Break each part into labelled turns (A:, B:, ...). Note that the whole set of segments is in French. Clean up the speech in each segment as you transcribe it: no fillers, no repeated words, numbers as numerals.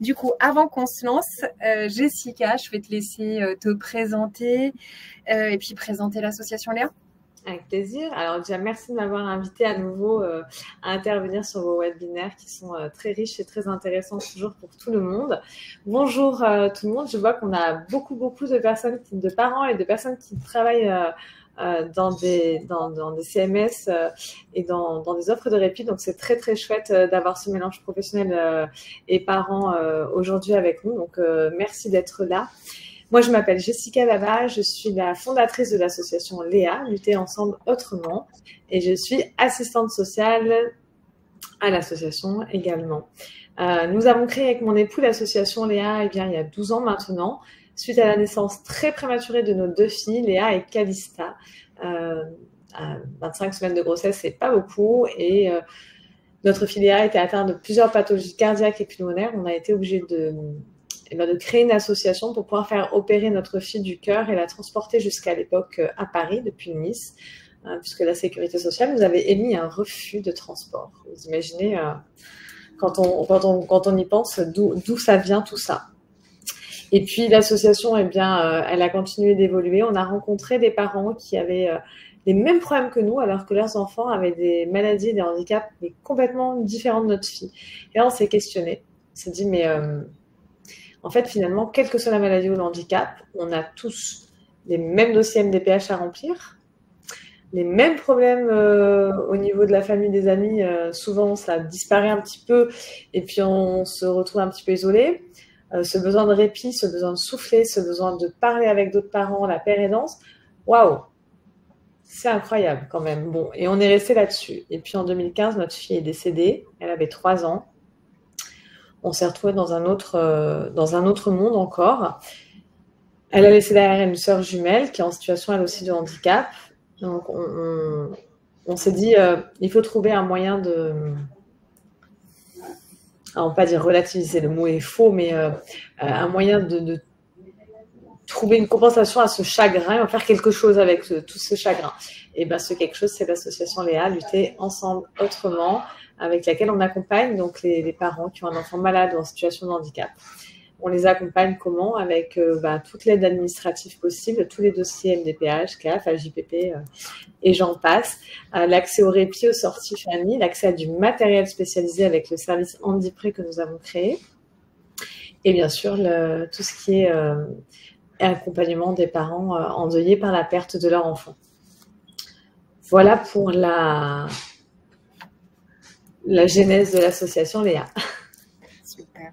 A: Du coup, avant qu'on se lance, Jessica, je vais te laisser te présenter et puis présenter l'association Léa.
B: Avec plaisir. Alors déjà, merci de m'avoir invité à nouveau à intervenir sur vos webinaires qui sont très riches et très intéressants toujours pour tout le monde. Bonjour tout le monde. Je vois qu'on a beaucoup de personnes, de parents et de personnes qui travaillent dans des CMS et dans des offres de répit. Donc c'est très chouette d'avoir ce mélange professionnel et parents aujourd'hui avec nous. Donc merci d'être là. Moi, je m'appelle Jessica Baba, je suis la fondatrice de l'association Léa, Lutter ensemble autrement, et je suis assistante sociale à l'association également. Nous avons créé avec mon époux l'association Léa il y a 12 ans maintenant, suite à la naissance très prématurée de nos 2 filles, Léa et Calista. À 25 semaines de grossesse, c'est pas beaucoup, et notre fille Léa était atteinte de plusieurs pathologies cardiaques et pulmonaires. On a été obligé de créer une association pour pouvoir faire opérer notre fille du cœur et la transporter jusqu'à l'époque à Paris, depuis Nice, puisque la sécurité sociale nous avait émis un refus de transport. Vous imaginez, quand on y pense, d'où ça vient tout ça. Et puis l'association, elle a continué d'évoluer. On a rencontré des parents qui avaient les mêmes problèmes que nous, alors que leurs enfants avaient des maladies, des handicaps mais complètement différents de notre fille. Et là, on s'est questionné. On s'est dit, mais en fait, finalement, quelle que soit la maladie ou le handicap, on a tous les mêmes dossiers MDPH à remplir, les mêmes problèmes au niveau de la famille, des amis. Souvent, ça disparaît un petit peu et puis on se retrouve un petit peu isolé. Ce besoin de répit, ce besoin de souffler, ce besoin de parler avec d'autres parents, la pérédance, waouh, c'est incroyable quand même. Bon, et on est resté là-dessus. Et puis en 2015, notre fille est décédée. Elle avait 3 ans. On s'est retrouvés dans un autre monde encore. Elle a laissé derrière elle une sœur jumelle qui est en situation elle aussi de handicap. Donc on s'est dit, il faut trouver un moyen de... Alors, on ne va pas dire relativiser, le mot est faux, mais un moyen de trouver une compensation à ce chagrin et en faire quelque chose avec tout ce chagrin. Et bien, ce quelque chose, c'est l'association Léa, Lutter ensemble autrement, avec laquelle on accompagne donc les parents qui ont un enfant malade ou en situation de handicap. On les accompagne comment? Avec toute l'aide administrative possible, tous les dossiers MDPH, CAF, AJPP et j'en passe. L'accès au répit, aux sorties famille, l'accès à du matériel spécialisé avec le service Handipré que nous avons créé. Et bien sûr, tout ce qui est accompagnement des parents endeuillés par la perte de leur enfant. Voilà pour la genèse de l'association Léa.
A: Super.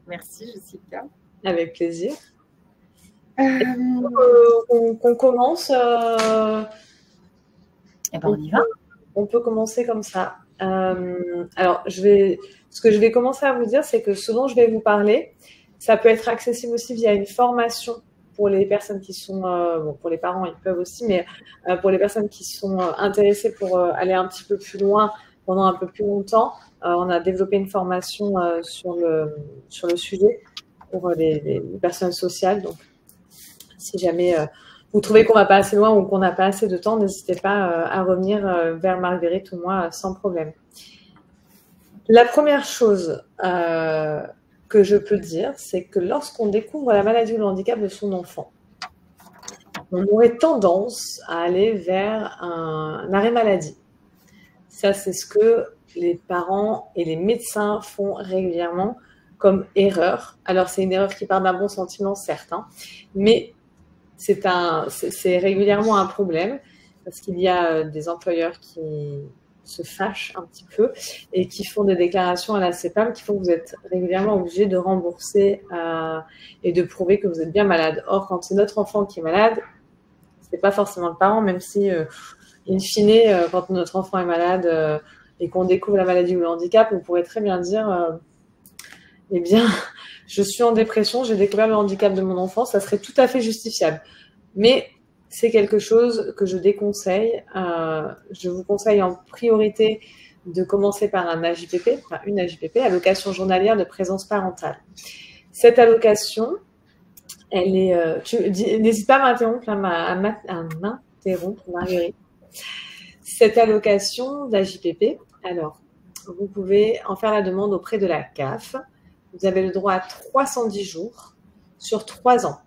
A: Merci Jessica.
B: Avec plaisir. On commence.
A: Eh ben, on y va.
B: On peut commencer comme ça. Alors, ce que je vais commencer à vous dire, c'est que ce dont je vais vous parler, ça peut être accessible aussi via une formation pour les personnes qui sont, pour les parents, ils peuvent aussi, mais pour les personnes qui sont intéressées pour aller un petit peu plus loin pendant un peu plus longtemps, on a développé une formation sur le sujet pour les personnes sociales. Donc, si jamais vous trouvez qu'on ne va pas assez loin ou qu'on n'a pas assez de temps, n'hésitez pas à revenir vers Marguerite ou moi sans problème. La première chose que je peux dire, c'est que lorsqu'on découvre la maladie ou le handicap de son enfant, on aurait tendance à aller vers un arrêt maladie. Ça, c'est ce que les parents et les médecins font régulièrement comme erreur. Alors, c'est une erreur qui part d'un bon sentiment, certes, hein, mais c'est régulièrement un problème parce qu'il y a des employeurs qui se fâchent un petit peu et qui font des déclarations à la CPAM qui font que vous êtes régulièrement obligé de rembourser et de prouver que vous êtes bien malade. Or, quand c'est notre enfant qui est malade, c'est pas forcément le parent, même si, in fine, quand notre enfant est malade et qu'on découvre la maladie ou le handicap, on pourrait très bien dire eh bien, je suis en dépression, j'ai découvert le handicap de mon enfant, ça serait tout à fait justifiable. Mais c'est quelque chose que je déconseille. Je vous conseille en priorité de commencer par un AJPP, enfin une AJPP, allocation journalière de présence parentale. Cette allocation, elle est... n'hésite pas à m'interrompre, Marguerite. Cette allocation d'AJPP, alors, vous pouvez en faire la demande auprès de la CAF. vous avez le droit à 310 jours sur 3 ans.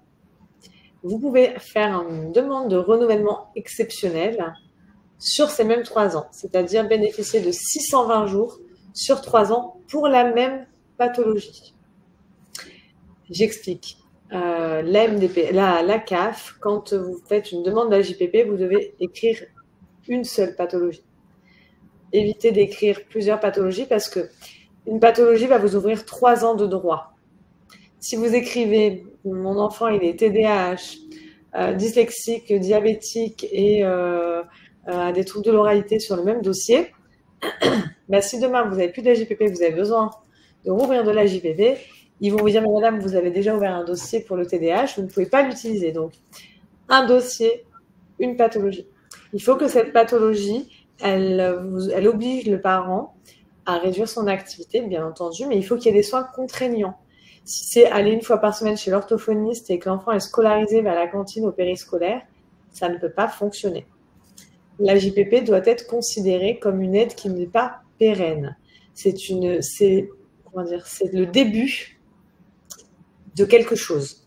B: Vous pouvez faire une demande de renouvellement exceptionnel sur ces mêmes 3 ans, c'est-à-dire bénéficier de 620 jours sur 3 ans pour la même pathologie. J'explique. La CAF, quand vous faites une demande d'AJPP, vous devez écrire une seule pathologie. Évitez d'écrire plusieurs pathologies parce que une pathologie va vous ouvrir 3 ans de droit. Si vous écrivez « Mon enfant, il est TDAH, dyslexique, diabétique et a des troubles de l'oralité sur le même dossier », si demain vous n'avez plus d'AJPP, vous avez besoin de rouvrir de l'AJPP, ils vont vous dire « Mais madame, vous avez déjà ouvert un dossier pour le TDAH, vous ne pouvez pas l'utiliser. » Donc, un dossier, une pathologie. Il faut que cette pathologie, elle oblige le parent à réduire son activité, bien entendu, mais il faut qu'il y ait des soins contraignants. Si c'est aller une fois par semaine chez l'orthophoniste et que l'enfant est scolarisé vers la cantine au périscolaire, ça ne peut pas fonctionner. L'AJPP doit être considérée comme une aide qui n'est pas pérenne. C'est le début de quelque chose.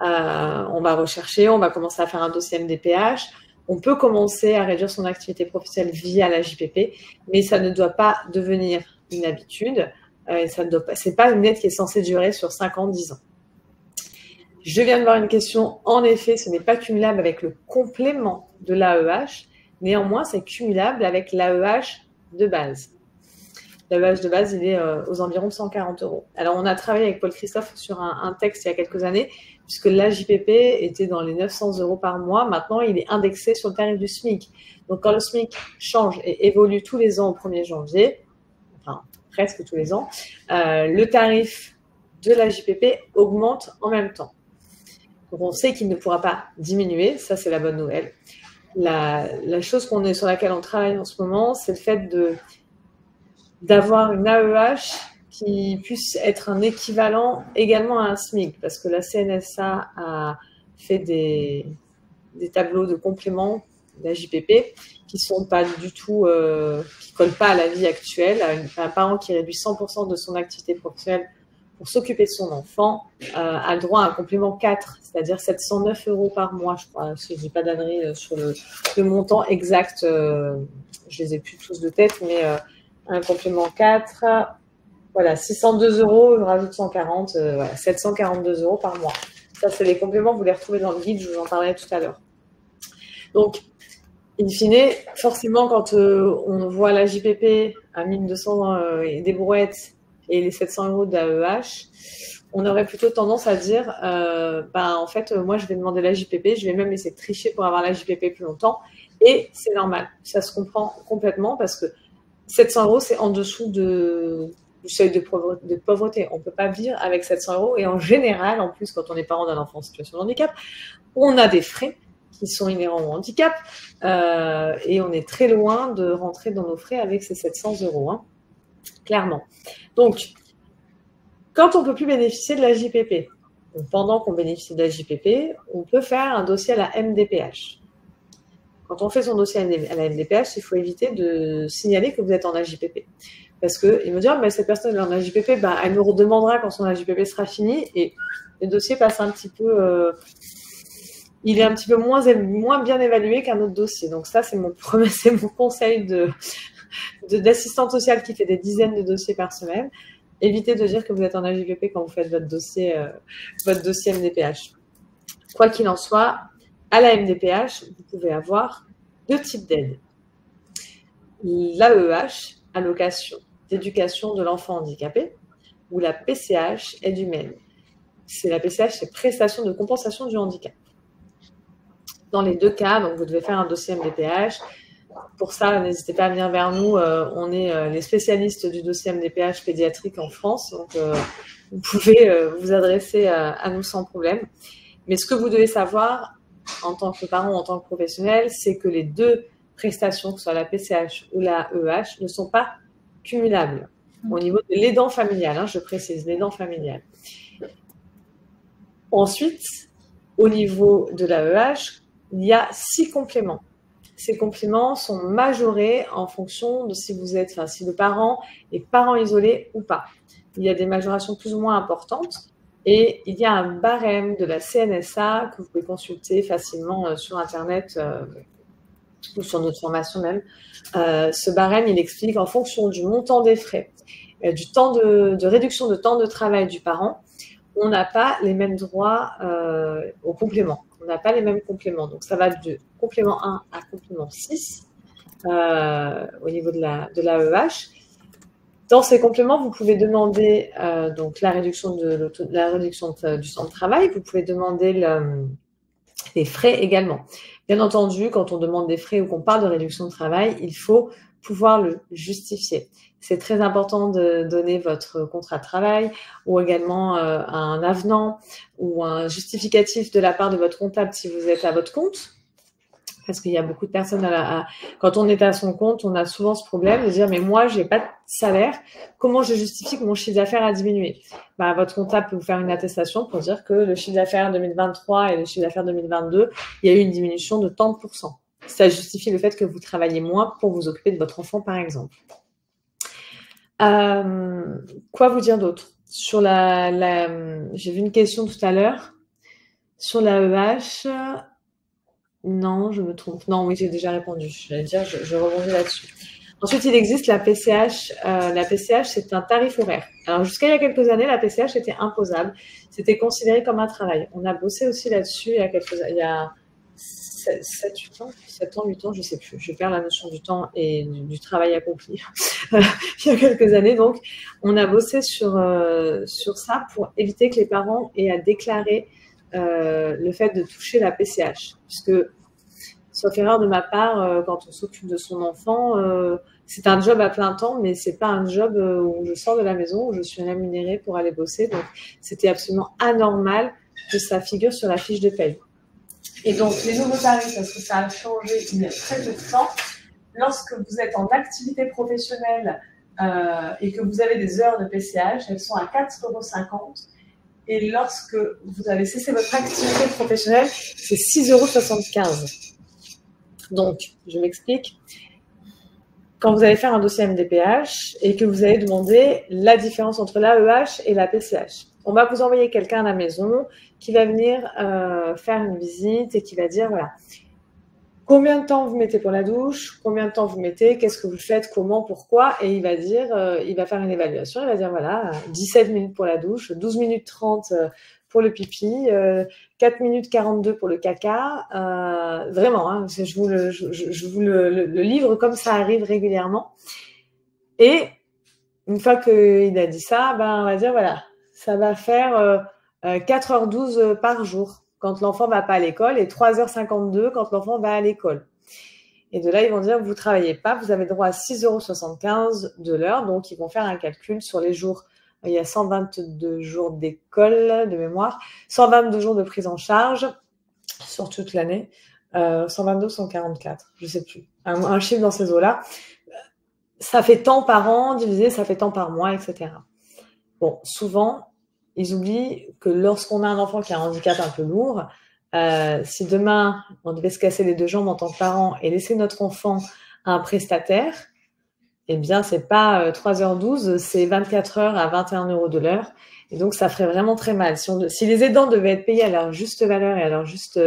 B: On va rechercher, on va commencer à faire un dossier MDPH. On peut commencer à réduire son activité professionnelle via l'AJPP, mais ça ne doit pas devenir une habitude. Ce n'est pas une aide qui est censée durer sur 5 ans, 10 ans. Je viens de voir une question. En effet, ce n'est pas cumulable avec le complément de l'AEH. Néanmoins, c'est cumulable avec l'AEH de base. L'AEH de base, il est aux environs de 140 €. Alors, on a travaillé avec Paul Christophe sur un texte il y a quelques années, puisque l'AJPP était dans les 900 € par mois. Maintenant, il est indexé sur le tarif du SMIC. Donc, quand le SMIC change et évolue tous les ans au 1er janvier, enfin, presque tous les ans, le tarif de l'AJPP augmente en même temps. Donc, on sait qu'il ne pourra pas diminuer. Ça, c'est la bonne nouvelle. La chose sur laquelle on travaille en ce moment, c'est le fait d'avoir une AEH qui puisse être un équivalent également à un SMIC, parce que la CNSA a fait des tableaux de complément d'AJPP qui sont pas du tout, qui collent pas à la vie actuelle. Un parent qui réduit 100% de son activité professionnelle pour s'occuper de son enfant a le droit à un complément 4, c'est-à-dire 709 € par mois, je crois, si je dis pas d'ânerie sur le montant exact. Je les ai plus tous de tête, mais un complément 4, voilà, 602 €, je rajoute 140, voilà, 742 € par mois. Ça, c'est les compléments, vous les retrouvez dans le guide, je vous en parlerai tout à l'heure. Donc, in fine, forcément, quand on voit la JPP à 1200 et des brouettes et les 700 € d'AEH, on aurait plutôt tendance à dire, en fait, moi, je vais demander la JPP, je vais même essayer de tricher pour avoir la JPP plus longtemps, et c'est normal, ça se comprend complètement parce que 700 €, c'est en dessous du seuil de pauvreté. On ne peut pas vivre avec 700 € et en général, en plus, quand on est parent d'un enfant en situation de handicap, on a des frais qui sont inhérents au handicap et on est très loin de rentrer dans nos frais avec ces 700 €, hein, clairement. Donc, quand on ne peut plus bénéficier de la JPP, pendant qu'on bénéficie de la JPP, on peut faire un dossier à la MDPH. Quand on fait son dossier à la MDPH, il faut éviter de signaler que vous êtes en AJPP. Parce qu'ils me disent, mais cette personne est en AJPP, elle nous redemandera quand son AJPP sera fini et le dossier passe un petit peu, il est un petit peu moins bien évalué qu'un autre dossier. Donc ça, c'est mon conseil d'assistante sociale qui fait des dizaines de dossiers par semaine. Évitez de dire que vous êtes en AJPP quand vous faites votre dossier MDPH. Quoi qu'il en soit, à la MDPH, vous pouvez avoir 2 types d'aides. L'AEH, allocation d'éducation de l'enfant handicapé, ou la PCH, aide humaine. La PCH, c'est prestation de compensation du handicap. Dans les 2 cas, donc vous devez faire un dossier MDPH. Pour ça, n'hésitez pas à venir vers nous. On est les spécialistes du dossier MDPH pédiatrique en France. Donc, vous pouvez vous adresser à nous sans problème. Mais ce que vous devez savoir, en tant que parent, en tant que professionnel, c'est que les 2 prestations, que ce soit la PCH ou la EH, ne sont pas cumulables au niveau de l'aidant familial, hein, je précise, l'aidant familial. Ensuite, au niveau de la EH, il y a 6 compléments. ces compléments sont majorés en fonction de si vous êtes, enfin, si le parent est parent isolé ou pas. Il y a des majorations plus ou moins importantes et il y a un barème de la CNSA que vous pouvez consulter facilement sur Internet ou sur notre formation même. Ce barème, il explique en fonction du montant des frais, du temps de réduction de temps de travail du parent, on n'a pas les mêmes droits aux compléments. On n'a pas les mêmes compléments. Donc, ça va de complément 1 à complément 6 au niveau de l'AEH. Dans ces compléments, vous pouvez demander donc la réduction du temps de travail. Vous pouvez demander les frais également. Bien entendu, quand on demande des frais ou qu'on parle de réduction de travail, il faut pouvoir le justifier. C'est très important de donner votre contrat de travail ou également un avenant ou un justificatif de la part de votre comptable si vous êtes à votre compte. Parce qu'il y a beaucoup de personnes, quand on est à son compte, on a souvent ce problème de dire « mais moi, je n'ai pas de salaire, comment je justifie que mon chiffre d'affaires a diminué ?» Votre comptable peut vous faire une attestation pour dire que le chiffre d'affaires 2023 et le chiffre d'affaires 2022, il y a eu une diminution de tant de pourcents. Ça justifie le fait que vous travaillez moins pour vous occuper de votre enfant, par exemple. Quoi vous dire d'autre? Sur j'ai vu une question tout à l'heure. Sur l'AEH, non, je me trompe. Non, oui, j'ai déjà répondu. J'allais dire, je rebondis là-dessus. Ensuite, il existe la PCH. La PCH, c'est un tarif horaire. Alors, jusqu'à il y a quelques années, la PCH était imposable. C'était considéré comme un travail. On a bossé aussi là-dessus il y a 7 ans, 8 ans, je sais plus. Je perds la notion du temps et du travail accompli il y a quelques années. Donc, on a bossé sur ça pour éviter que les parents aient à déclarer le fait de toucher la PCH. Puisque, sauf erreur de ma part, quand on s'occupe de son enfant, c'est un job à plein temps, mais c'est pas un job où je sors de la maison, où je suis rémunérée pour aller bosser. Donc, c'était absolument anormal que ça figure sur la fiche de paye. Et donc, les nouveaux tarifs, parce que ça a changé il y a très peu de temps, lorsque vous êtes en activité professionnelle et que vous avez des heures de PCH, elles sont à 4,50 €. Et lorsque vous avez cessé votre activité professionnelle, c'est 6,75 €. Donc, je m'explique. Quand vous allez faire un dossier MDPH et que vous allez demander la différence entre l'AEH et la PCH, on va vous envoyer quelqu'un à la maison qui va venir faire une visite et qui va dire, voilà, combien de temps vous mettez pour la douche, combien de temps vous mettez, qu'est-ce que vous faites, comment, pourquoi, et il va dire, il va faire une évaluation, il va dire, voilà, 17 minutes pour la douche, 12 minutes 30 pour le pipi, 4 minutes 42 pour le caca, vraiment, hein, je vous le livre comme ça arrive régulièrement. Et une fois qu'il a dit ça, on va dire, voilà, ça va faire 4h12 par jour quand l'enfant ne va pas à l'école et 3h52 quand l'enfant va à l'école. Et de là, ils vont dire, vous ne travaillez pas, vous avez droit à 6,75 € de l'heure. Donc, ils vont faire un calcul sur les jours. Il y a 122 jours d'école de mémoire, 122 jours de prise en charge sur toute l'année, 122, 144, je ne sais plus, un chiffre dans ces eaux-là. Ça fait tant par an, divisé, ça fait tant par mois, etc. Bon, souvent, ils oublient que lorsqu'on a un enfant qui a un handicap un peu lourd, si demain, on devait se casser les 2 jambes en tant que parent et laisser notre enfant à un prestataire, eh bien, c'est pas 3h12, c'est 24 heures à 21 € de l'heure. Et donc, ça ferait vraiment très mal. Si les aidants devaient être payés à leur juste valeur et à leur juste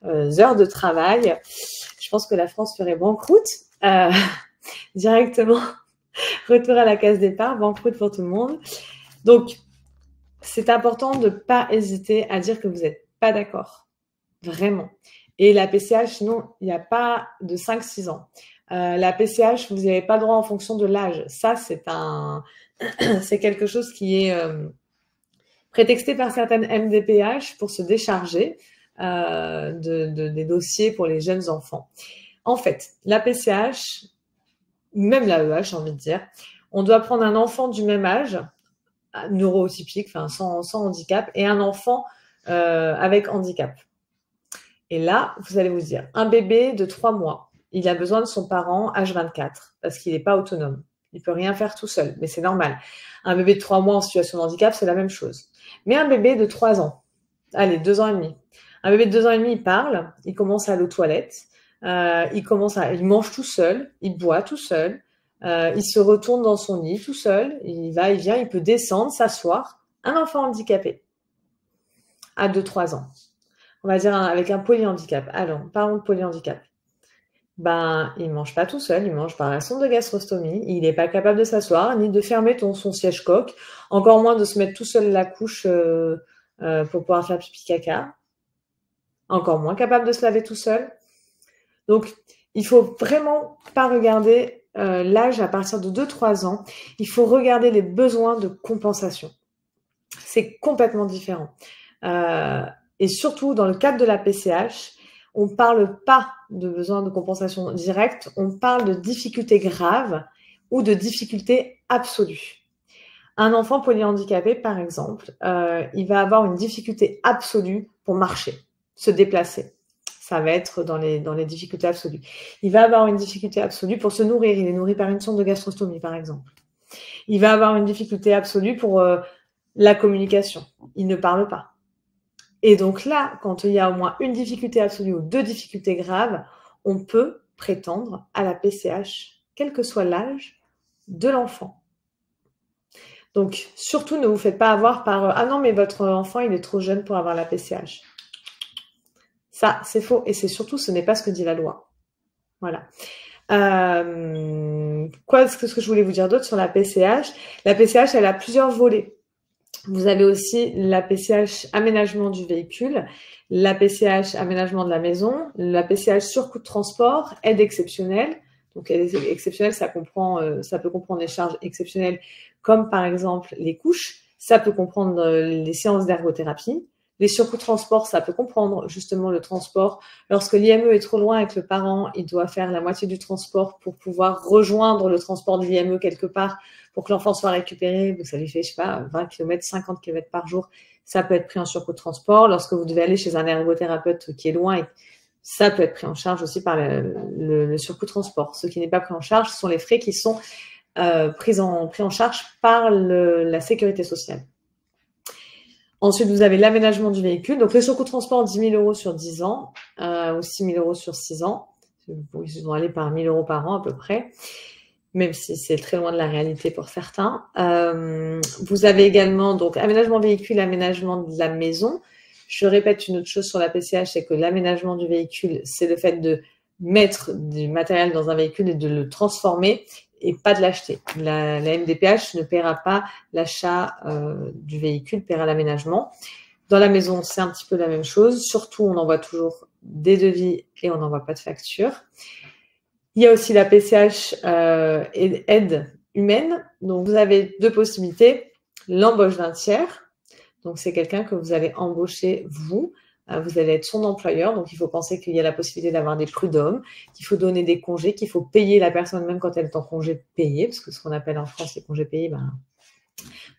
B: heures de travail, je pense que la France ferait banqueroute directement. Retour à la case départ, banqueroute pour tout le monde. Donc, c'est important de ne pas hésiter à dire que vous n'êtes pas d'accord. Vraiment. Et la PCH, sinon, il n'y a pas de 5-6 ans. La PCH, vous n'avez pas le droit en fonction de l'âge. Ça, c'est quelque chose qui est prétexté par certaines MDPH pour se décharger des dossiers pour les jeunes enfants. En fait, la PCH, même l'AEH, j'ai envie de dire, on doit prendre un enfant du même âge, neurotypique, enfin sans handicap, et un enfant avec handicap. Et là, vous allez vous dire, un bébé de 3 mois, il a besoin de son parent H24 parce qu'il n'est pas autonome. Il ne peut rien faire tout seul, mais c'est normal. Un bébé de 3 mois en situation de handicap, c'est la même chose. Mais un bébé de 3 ans, allez, 2 ans et demi. Un bébé de 2 ans et demi, il parle, il commence à aller aux toilettes, il mange tout seul, il boit tout seul, il se retourne dans son lit tout seul, il va, il vient, il peut descendre, s'asseoir. Un enfant handicapé à 2-3 ans, on va dire avec un polyhandicap. Allons, parlons de polyhandicap. Ben, il mange pas tout seul, il mange par la sonde de gastrostomie, il n'est pas capable de s'asseoir, ni de fermer son siège-coque, encore moins de se mettre tout seul la couche pour pouvoir faire pipi caca, encore moins capable de se laver tout seul. Donc, il faut vraiment pas regarder l'âge à partir de 2-3 ans, il faut regarder les besoins de compensation. C'est complètement différent. Et surtout, dans le cadre de la PCH, on ne parle pas de besoin de compensation directe, on parle de difficultés graves ou de difficultés absolues. Un enfant polyhandicapé, par exemple, il va avoir une difficulté absolue pour marcher, se déplacer. Ça va être dans les difficultés absolues. Il va avoir une difficulté absolue pour se nourrir. Il est nourri par une sonde de gastrostomie, par exemple. Il va avoir une difficulté absolue pour la communication. Il ne parle pas. Et donc là, quand il y a au moins une difficulté absolue ou 2 difficultés graves, on peut prétendre à la PCH, quel que soit l'âge de l'enfant. Donc, surtout, ne vous faites pas avoir par « Ah non, mais votre enfant, il est trop jeune pour avoir la PCH ». Ça, c'est faux. Et c'est surtout, ce n'est pas ce que dit la loi. Voilà. Ce que je voulais vous dire d'autre sur la PCH? La PCH, elle a plusieurs volets. Vous avez aussi la PCH aménagement du véhicule, la PCH aménagement de la maison, la PCH surcoût de transport, aide exceptionnelle. Donc, aide exceptionnelle, ça peut comprendre des charges exceptionnelles comme par exemple les couches. Ça peut comprendre les séances d'ergothérapie. Les surcoûts de transport, ça peut comprendre justement le transport. Lorsque l'IME est trop loin avec le parent, il doit faire la moitié du transport pour pouvoir rejoindre le transport de l'IME quelque part pour que l'enfant soit récupéré. Donc, ça lui fait, je sais pas, 20 km, 50 km par jour. Ça peut être pris en surcoût de transport. Lorsque vous devez aller chez un ergothérapeute qui est loin, ça peut être pris en charge aussi par le surcoût de transport. Ce qui n'est pas pris en charge, ce sont les frais qui sont pris en charge par la sécurité sociale. Ensuite, vous avez l'aménagement du véhicule. Donc, le surcoût de transport, 10 000 € sur 10 ans ou 6 000 € sur 6 ans. Ils vont aller par 1 000 € par an à peu près, même si c'est très loin de la réalité pour certains. Vous avez également donc aménagement véhicule, aménagement de la maison. Je répète une autre chose sur la PCH, c'est que l'aménagement du véhicule, c'est le fait de mettre du matériel dans un véhicule et de le transformer et pas de l'acheter. La MDPH ne paiera pas l'achat du véhicule, paiera l'aménagement. Dans la maison, c'est un petit peu la même chose. Surtout, on envoie toujours des devis et on n'envoie pas de facture. Il y a aussi la PCH aide humaine. Donc, vous avez 2 possibilités. L'embauche d'un tiers. Donc, c'est quelqu'un que vous allez embaucher vous. Vous allez être son employeur, donc il faut penser qu'il y a la possibilité d'avoir des prud'hommes, qu'il faut donner des congés, qu'il faut payer la personne même quand elle est en congé payé, parce que ce qu'on appelle en France les congés payés, ben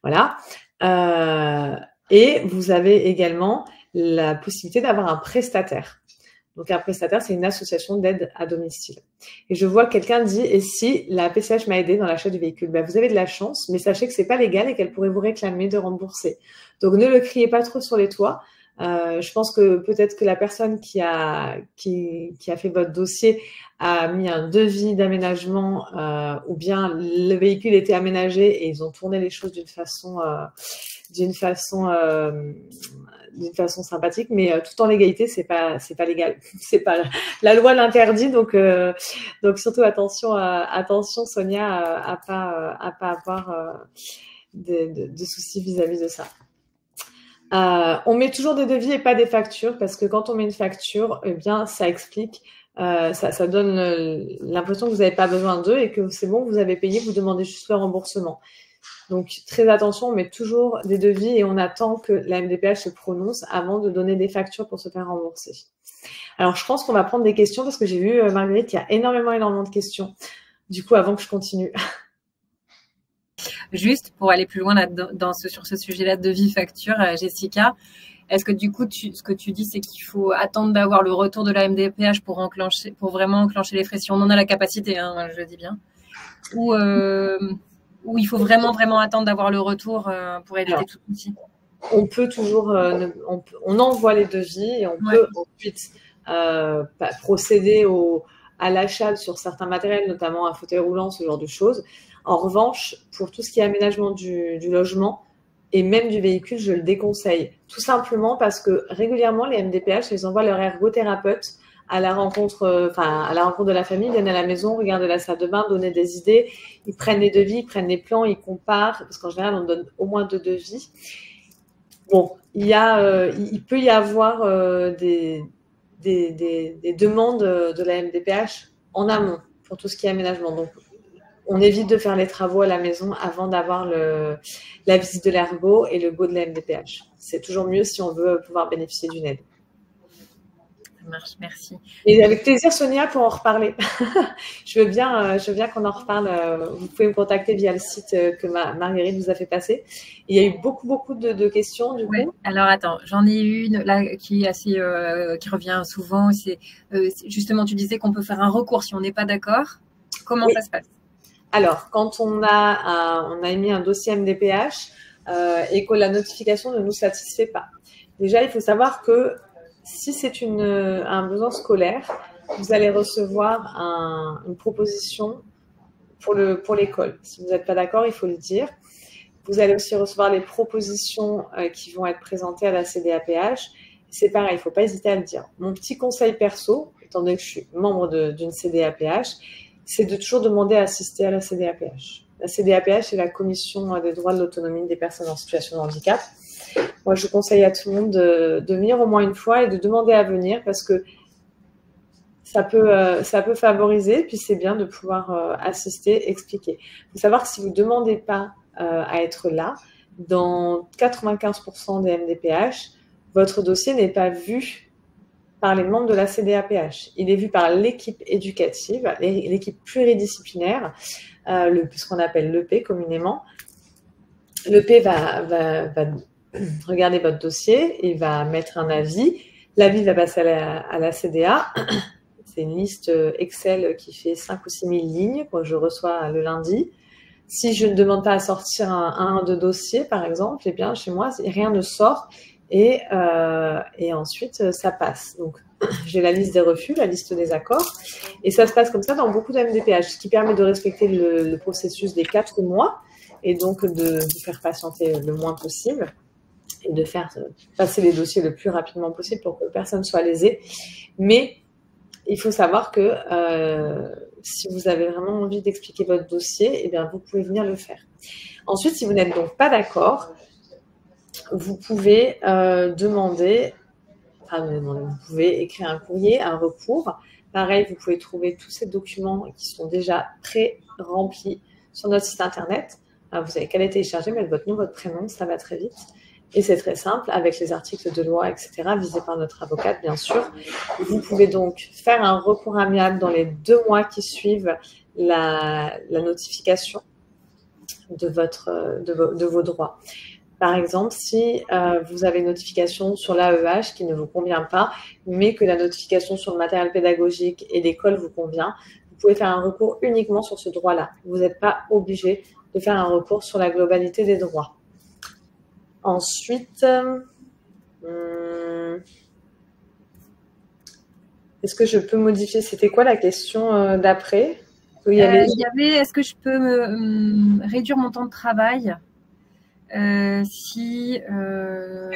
B: voilà. Et vous avez également la possibilité d'avoir un prestataire. Donc un prestataire, c'est une association d'aide à domicile. Et je vois quelqu'un dit, et si la PCH m'a aidé dans l'achat du véhicule, ben, vous avez de la chance, mais sachez que c'est pas légal et qu'elle pourrait vous réclamer de rembourser. Donc ne le criez pas trop sur les toits. Je pense que peut-être que la personne qui a fait votre dossier a mis un devis d'aménagement ou bien le véhicule était aménagé et ils ont tourné les choses d'une façon sympathique, mais tout en légalité, c'est pas légal. C'est pas la loi l'interdit, donc surtout attention Sonia à pas avoir de soucis vis-à-vis de ça. On met toujours des devis et pas des factures parce que quand on met une facture, eh bien, ça explique, ça donne l'impression que vous n'avez pas besoin d'eux et que c'est bon, vous avez payé, vous demandez juste le remboursement. Donc, très attention, on met toujours des devis et on attend que la MDPH se prononce avant de donner des factures pour se faire rembourser. Alors, je pense qu'on va prendre des questions parce que j'ai vu, Marguerite, il y a énormément de questions. Du coup, avant que je continue.
A: Juste pour aller plus loin sur ce sujet-là de devis facture, Jessica, est-ce que du coup, ce que tu dis, c'est qu'il faut attendre d'avoir le retour de la MDPH pour vraiment enclencher les frais, si on en a la capacité, hein, je dis bien, ou il faut vraiment attendre d'avoir le retour pour éviter tout souci?
B: On peut toujours, on envoie les devis et on peut ensuite procéder à l'achat sur certains matériels, notamment un fauteuil roulant, ce genre de choses. En revanche, pour tout ce qui est aménagement du logement et même du véhicule, je le déconseille. Tout simplement parce que régulièrement, les MDPH, ils envoient leur ergothérapeute à la rencontre de la famille, ils viennent à la maison, regardent la salle de bain, donner des idées, ils prennent les devis, ils prennent les plans, ils comparent, parce qu'en général, on donne au moins 2 devis. Bon, il peut y avoir des demandes de la MDPH en amont pour tout ce qui est aménagement. Donc, on évite de faire les travaux à la maison avant d'avoir la visite de l'ergo et le go de la MDPH. C'est toujours mieux si on veut pouvoir bénéficier d'une aide.
A: Ça marche, merci.
B: Et avec plaisir, Sonia, pour en reparler. Je veux bien qu'on en reparle. Vous pouvez me contacter via le site que Marguerite vous a fait passer. Il y a eu beaucoup de questions, du coup.
A: Alors, attends, j'en ai une là qui est assez, qui revient souvent. C'est justement, tu disais qu'on peut faire un recours si on n'est pas d'accord. Comment ça se passe?
B: Alors, quand on a émis un dossier MDPH et que la notification ne nous satisfait pas. Déjà, il faut savoir que si c'est un besoin scolaire, vous allez recevoir une proposition pour l'école. Si vous n'êtes pas d'accord, il faut le dire. Vous allez aussi recevoir les propositions qui vont être présentées à la CDAPH. C'est pareil, il ne faut pas hésiter à le dire. Mon petit conseil perso, étant donné que je suis membre d'une CDAPH, c'est de toujours demander à assister à la CDAPH. La CDAPH, c'est la Commission des droits de l'autonomie des personnes en situation de handicap. Moi, je conseille à tout le monde de venir au moins une fois et de demander à venir parce que ça peut favoriser, puis c'est bien de pouvoir assister, expliquer. Il faut savoir que si vous ne demandez pas à être là, dans 95% des MDPH, votre dossier n'est pas vu par les membres de la CDAPH. Il est vu par l'équipe éducative, l'équipe pluridisciplinaire, ce qu'on appelle l'EP communément. L'EP va regarder votre dossier, il va mettre un avis. L'avis va passer à la CDA. C'est une liste Excel qui fait 5 ou 6 000 lignes que je reçois le lundi. Si je ne demande pas à sortir un de dossier, par exemple, eh bien, chez moi, rien ne sort et ensuite, ça passe. Donc, j'ai la liste des refus, la liste des accords et ça se passe comme ça dans beaucoup de MDPH, ce qui permet de respecter le processus des 4 mois et donc de vous faire patienter le moins possible et de faire passer les dossiers le plus rapidement possible pour que personne ne soit lésé. Mais il faut savoir que si vous avez vraiment envie d'expliquer votre dossier, eh bien, vous pouvez venir le faire. Ensuite, si vous n'êtes donc pas d'accord, vous pouvez vous pouvez écrire un courrier, un recours. Pareil, vous pouvez trouver tous ces documents qui sont déjà pré-remplis sur notre site internet. Alors, vous n'avez qu'à les télécharger, mettre votre nom, votre prénom, ça va très vite. Et c'est très simple, avec les articles de loi, etc., visés par notre avocate, bien sûr. Vous pouvez donc faire un recours amiable dans les 2 mois qui suivent la notification de vos droits. Par exemple, si vous avez une notification sur l'AEH qui ne vous convient pas, mais que la notification sur le matériel pédagogique et l'école vous convient, vous pouvez faire un recours uniquement sur ce droit-là. Vous n'êtes pas obligé de faire un recours sur la globalité des droits. Ensuite, est-ce que je peux modifier? C'était quoi la question d'après?
A: Il y avait, est-ce que je peux réduire mon temps de travail si non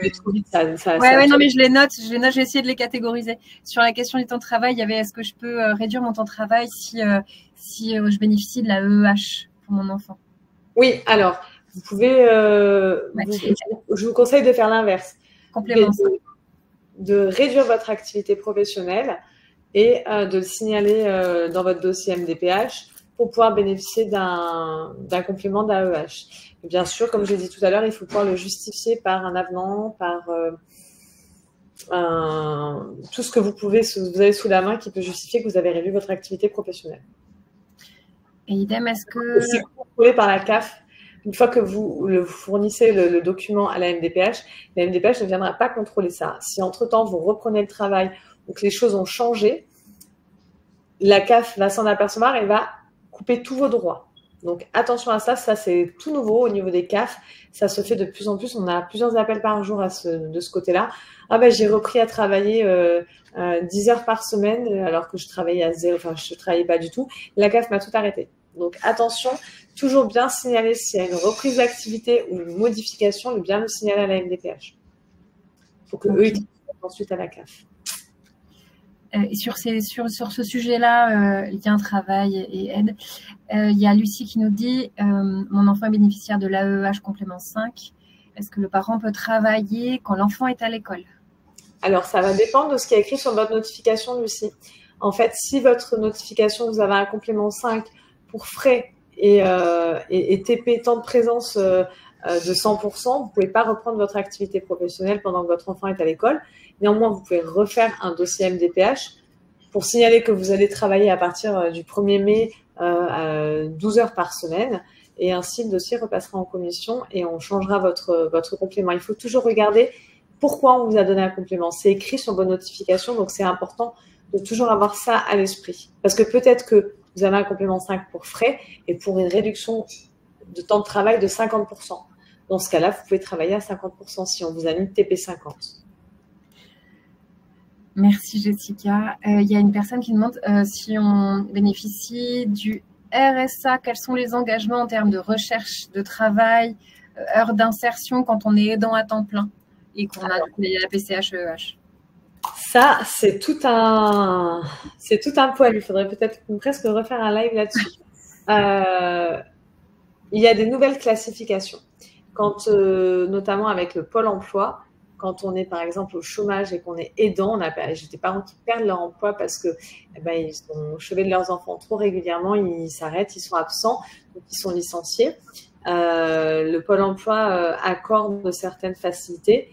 A: mais je les note, j'ai essayé de les catégoriser. Sur la question du temps de travail, il y avait est-ce que je peux réduire mon temps de travail si je bénéficie de la EEH pour mon enfant?
B: Oui, alors vous pouvez je vous conseille de faire l'inverse.
A: Complément.
B: De réduire votre activité professionnelle et de le signaler dans votre dossier MDPH pour pouvoir bénéficier d'un complément d'AEH. Bien sûr, comme je l'ai dit tout à l'heure, il faut pouvoir le justifier par un avenant, par tout ce que vous avez sous la main qui peut justifier que vous avez réduit votre activité professionnelle.
A: Et idem, est-ce que...
B: Si vous contrôlez par la CAF, une fois que vous fournissez le document à la MDPH ne viendra pas contrôler ça. Si entre-temps, vous reprenez le travail ou que les choses ont changé, la CAF va s'en apercevoir et va couper tous vos droits. Donc, attention à ça. Ça, c'est tout nouveau au niveau des CAF. Ça se fait de plus en plus. On a plusieurs appels par jour de ce côté-là. Ah ben, j'ai repris à travailler 10 heures par semaine alors que je travaillais à zéro. Enfin, je travaillais pas du tout. La CAF m'a tout arrêté. Donc, attention. Toujours bien signaler s'il y a une reprise d'activité ou une modification, bien le signaler à la MDPH. Il faut qu'eux ils ensuite à la CAF.
A: Sur ce sujet-là, lien travail et aide, il y a Lucie qui nous dit mon enfant est bénéficiaire de l'AEEH complément 5. Est-ce que le parent peut travailler quand l'enfant est à l'école?
B: Alors, ça va dépendre de ce qui est écrit sur votre notification, Lucie. En fait, si votre notification, vous avez un complément 5 pour frais et TP, temps de présence de 100%, vous ne pouvez pas reprendre votre activité professionnelle pendant que votre enfant est à l'école. Néanmoins, vous pouvez refaire un dossier MDPH pour signaler que vous allez travailler à partir du 1er mai à 12 heures par semaine. Et ainsi, le dossier repassera en commission et on changera votre complément. Il faut toujours regarder pourquoi on vous a donné un complément. C'est écrit sur vos notifications, donc c'est important de toujours avoir ça à l'esprit. Parce que peut-être que vous avez un complément 5 pour frais et pour une réduction de temps de travail de 50%. Dans ce cas-là, vous pouvez travailler à 50% si on vous a mis TP50.
A: Merci Jessica. Il y a une personne qui demande si on bénéficie du RSA, quels sont les engagements en termes de recherche de travail, heures d'insertion quand on est aidant à temps plein et qu'on a la PCH-EEH?
B: Ça, c'est tout un poil. Il faudrait peut-être presque refaire un live là-dessus. Il y a des nouvelles classifications. Quand, notamment avec le Pôle emploi, quand on est par exemple au chômage et qu'on est aidant, j'ai des parents qui perdent leur emploi parce que ils sont au chevet de leurs enfants trop régulièrement, ils s'arrêtent, ils sont absents, donc ils sont licenciés. Le Pôle emploi accorde certaines facilités,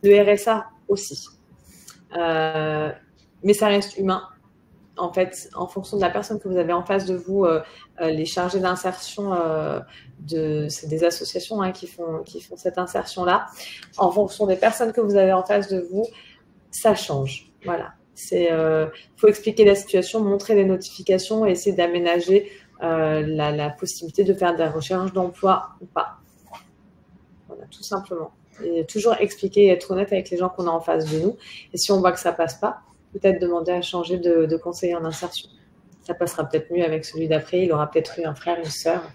B: le RSA aussi. Mais ça reste humain. En fait, en fonction de la personne que vous avez en face de vous, les chargés d'insertion, c'est des associations qui font cette insertion-là. En fonction des personnes que vous avez en face de vous, ça change. Voilà. Faut expliquer la situation, montrer les notifications et essayer d'aménager la possibilité de faire des recherches d'emploi ou pas. Voilà, tout simplement. Et toujours expliquer et être honnête avec les gens qu'on a en face de nous. Et si on voit que ça passe pas, peut-être demander à changer de conseiller en insertion. Ça passera peut-être mieux avec celui d'après. Il aura peut-être eu un frère, une sœur,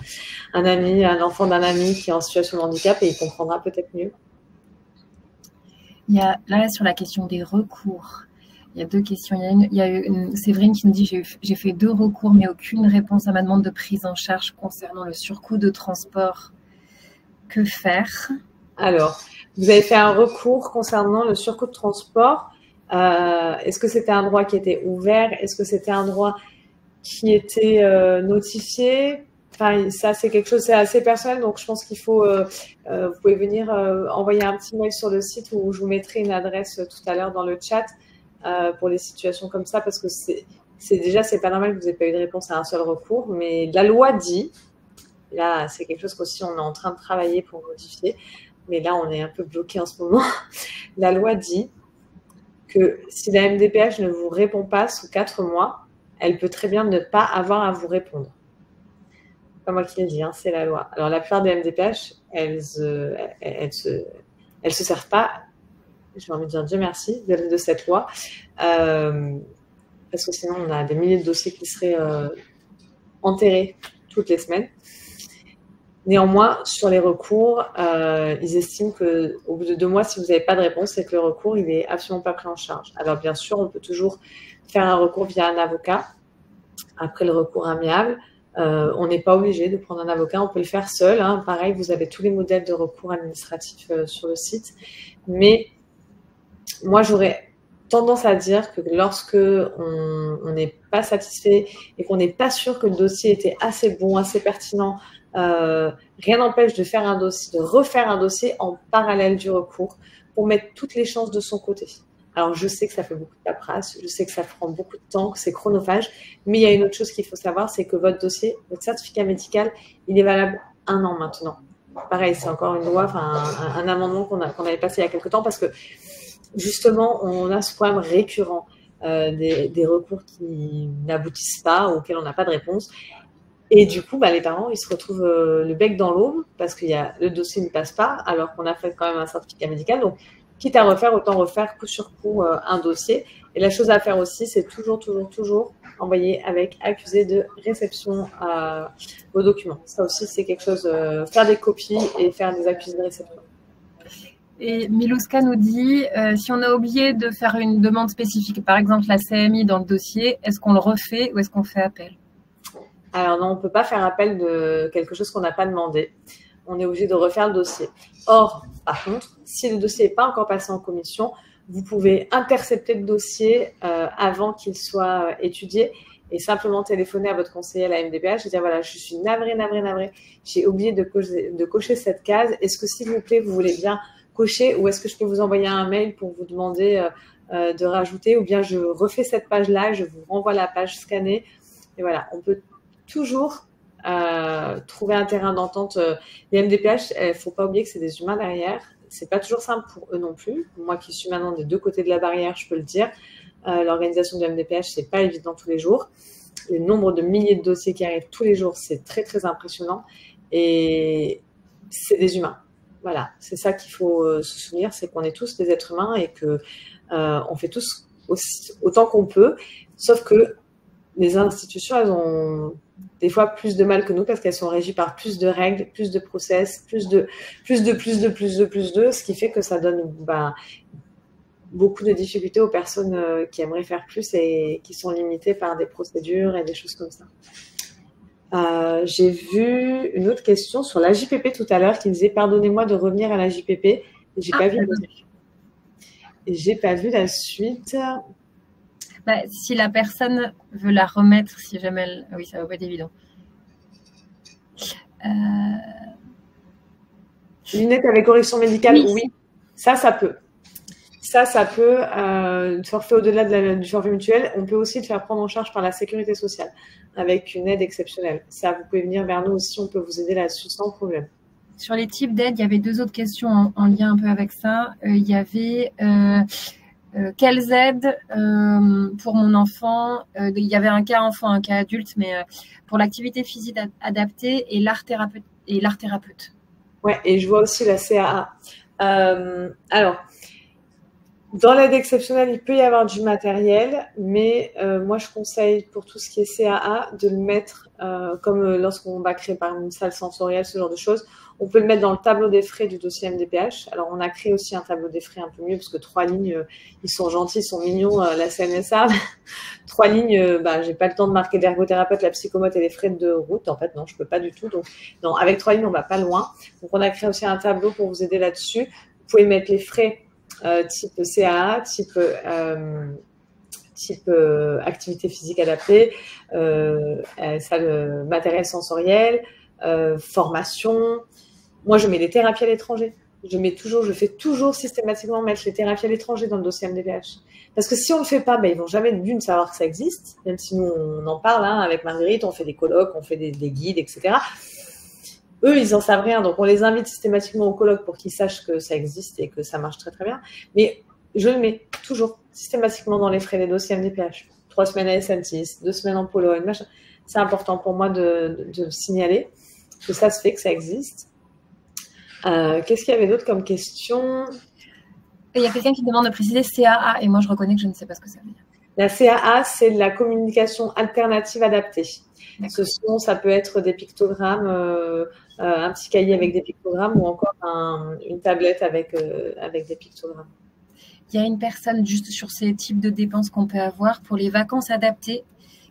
B: un ami, un enfant d'un ami qui est en situation de handicap et il comprendra peut-être mieux.
A: Il y a là sur la question des recours. Il y a deux questions. Il y a une Séverine qui nous dit j'ai fait 2 recours mais aucune réponse à ma demande de prise en charge concernant le surcoût de transport. Que faire? Alors,
B: vous avez fait un recours concernant le surcoût de transport. Est-ce que c'était un droit qui était ouvert? Est-ce que c'était un droit qui était notifié? Enfin, ça, c'est quelque chose, c'est assez personnel, donc je pense qu'il faut, vous pouvez venir envoyer un petit mail sur le site où je vous mettrai une adresse tout à l'heure dans le chat pour les situations comme ça, parce que c'est pas normal que vous n'ayez pas eu de réponse à un seul recours, mais la loi dit, là, c'est quelque chose qu'aussi on est en train de travailler pour modifier, mais là, on est un peu bloqué en ce moment. La loi dit que si la MDPH ne vous répond pas sous 4 mois, elle peut très bien ne pas avoir à vous répondre. Pas moi qui le dis, c'est la loi. Alors, la plupart des MDPH, elles se servent pas, j'ai envie de dire Dieu merci, de cette loi, parce que sinon, on a des milliers de dossiers qui seraient enterrés toutes les semaines. Néanmoins, sur les recours, ils estiment qu'au bout de 2 mois, si vous n'avez pas de réponse, c'est que le recours, il n'est absolument pas pris en charge. Alors, bien sûr, on peut toujours faire un recours via un avocat. Après le recours amiable, on n'est pas obligé de prendre un avocat, on peut le faire seul. Pareil, vous avez tous les modèles de recours administratif sur le site. Mais moi, j'aurais tendance à dire que lorsque on n'est pas satisfait et qu'on n'est pas sûr que le dossier était assez bon, assez pertinent, rien n'empêche de faire un dossier, de refaire un dossier en parallèle du recours pour mettre toutes les chances de son côté. Alors, je sais que ça fait beaucoup de paperasse, je sais que ça prend beaucoup de temps, que c'est chronophage, mais il y a une autre chose qu'il faut savoir, c'est que votre dossier, votre certificat médical, il est valable 1 an maintenant. Pareil, c'est encore une loi, un amendement qu'on avait passé il y a quelques temps parce que justement, on a ce problème récurrent des recours qui n'aboutissent pas, auxquels on n'a pas de réponse. Et du coup, les parents, ils se retrouvent le bec dans l'eau parce que le dossier ne passe pas alors qu'on a fait quand même un certificat médical. Donc, quitte à refaire, autant refaire coup sur coup un dossier. Et la chose à faire aussi, c'est toujours envoyer avec accusé de réception vos documents. Ça aussi, c'est quelque chose, faire des copies et faire des accusés de réception.
A: Et Milouska nous dit, si on a oublié de faire une demande spécifique, par exemple la CMI dans le dossier, est-ce qu'on le refait ou est-ce qu'on fait appel?
B: Alors non, on ne peut pas faire appel de quelque chose qu'on n'a pas demandé. On est obligé de refaire le dossier. Or, par contre, si le dossier n'est pas encore passé en commission, vous pouvez intercepter le dossier avant qu'il soit étudié et simplement téléphoner à votre conseiller à la MDPH et dire voilà, je suis navrée, j'ai oublié de cocher cette case. Est-ce que s'il vous plaît, vous voulez bien cocher ou est-ce que je peux vous envoyer un mail pour vous demander de rajouter ou bien je refais cette page-là, je vous renvoie la page scannée. Et voilà, on peut toujours trouver un terrain d'entente. Les MDPH, il ne faut pas oublier que c'est des humains derrière. C'est pas toujours simple pour eux non plus. Moi qui suis maintenant des deux côtés de la barrière, je peux le dire. L'organisation du MDPH, c'est pas évident tous les jours. Le nombre de milliers de dossiers qui arrivent tous les jours, c'est très très impressionnant. Et c'est des humains. Voilà, c'est ça qu'il faut se souvenir, c'est qu'on est tous des êtres humains et que on fait tous autant qu'on peut. Sauf que les institutions, elles ont des fois plus de mal que nous parce qu'elles sont régies par plus de règles, plus de process, plus de, ce qui fait que ça donne beaucoup de difficultés aux personnes qui aimeraient faire plus et qui sont limitées par des procédures et des choses comme ça. J'ai vu une autre question sur l'AJPP tout à l'heure qui disait « Pardonnez-moi de revenir à l'AJPP ». J'ai pas vu la suite.
A: Si la personne veut la remettre, si jamais elle... Oui, ça va pas être évident.
B: Lunettes avec correction médicale, oui. Ça peut. Ça peut. Forfait au-delà du forfait mutuel, on peut aussi le faire prendre en charge par la sécurité sociale avec une aide exceptionnelle. Ça, vous pouvez venir vers nous aussi, on peut vous aider là-dessus sans problème.
A: Sur les types d'aides, il y avait deux autres questions en lien un peu avec ça. Il y avait... quelles aides pour mon enfant, il y avait un cas enfant, un cas adulte, mais pour l'activité physique adaptée et l'art thérapeute.
B: Ouais, et je vois aussi la CAA. Alors, dans l'aide exceptionnelle, il peut y avoir du matériel, mais moi, je conseille pour tout ce qui est CAA de le mettre comme lorsqu'on va créer par exemple une salle sensorielle, ce genre de choses. On peut le mettre dans le tableau des frais du dossier MDPH. Alors, on a créé aussi un tableau des frais un peu mieux parce que 3 lignes, ils sont gentils, ils sont mignons, la CNSA. 3 lignes, j'ai pas le temps de marquer l'ergothérapeute, la psychomote et les frais de route. En fait, non, je peux pas du tout. Donc, non, avec 3 lignes, on va pas loin. Donc, on a créé aussi un tableau pour vous aider là-dessus. Vous pouvez mettre les frais type CAA, type activité physique adaptée, matériel sensoriel, formation. Moi, je mets les thérapies à l'étranger. Je fais toujours systématiquement mettre les thérapies à l'étranger dans le dossier MDPH. Parce que si on ne le fait pas, ils vont jamais d'une savoir que ça existe, même si nous, on en parle avec Marguerite, on fait des colloques, on fait des guides, etc. Eux, ils en savent rien, donc on les invite systématiquement au colloque pour qu'ils sachent que ça existe et que ça marche très très bien. Mais je le mets toujours systématiquement dans les frais des dossiers MDPH. 3 semaines à SN6, 2 semaines en Pologne, machin. C'est important pour moi de signaler que ça se fait, que ça existe. Qu'est-ce qu'il y avait d'autre comme question?
A: Il y a quelqu'un qui demande de préciser CAA et moi je reconnais que je ne sais pas ce que ça veut dire.
B: La CAA, c'est la communication alternative adaptée. Ça peut être des pictogrammes, un petit cahier avec des pictogrammes ou encore une tablette avec des pictogrammes.
A: Il y a une personne juste sur ces types de dépenses qu'on peut avoir pour les vacances adaptées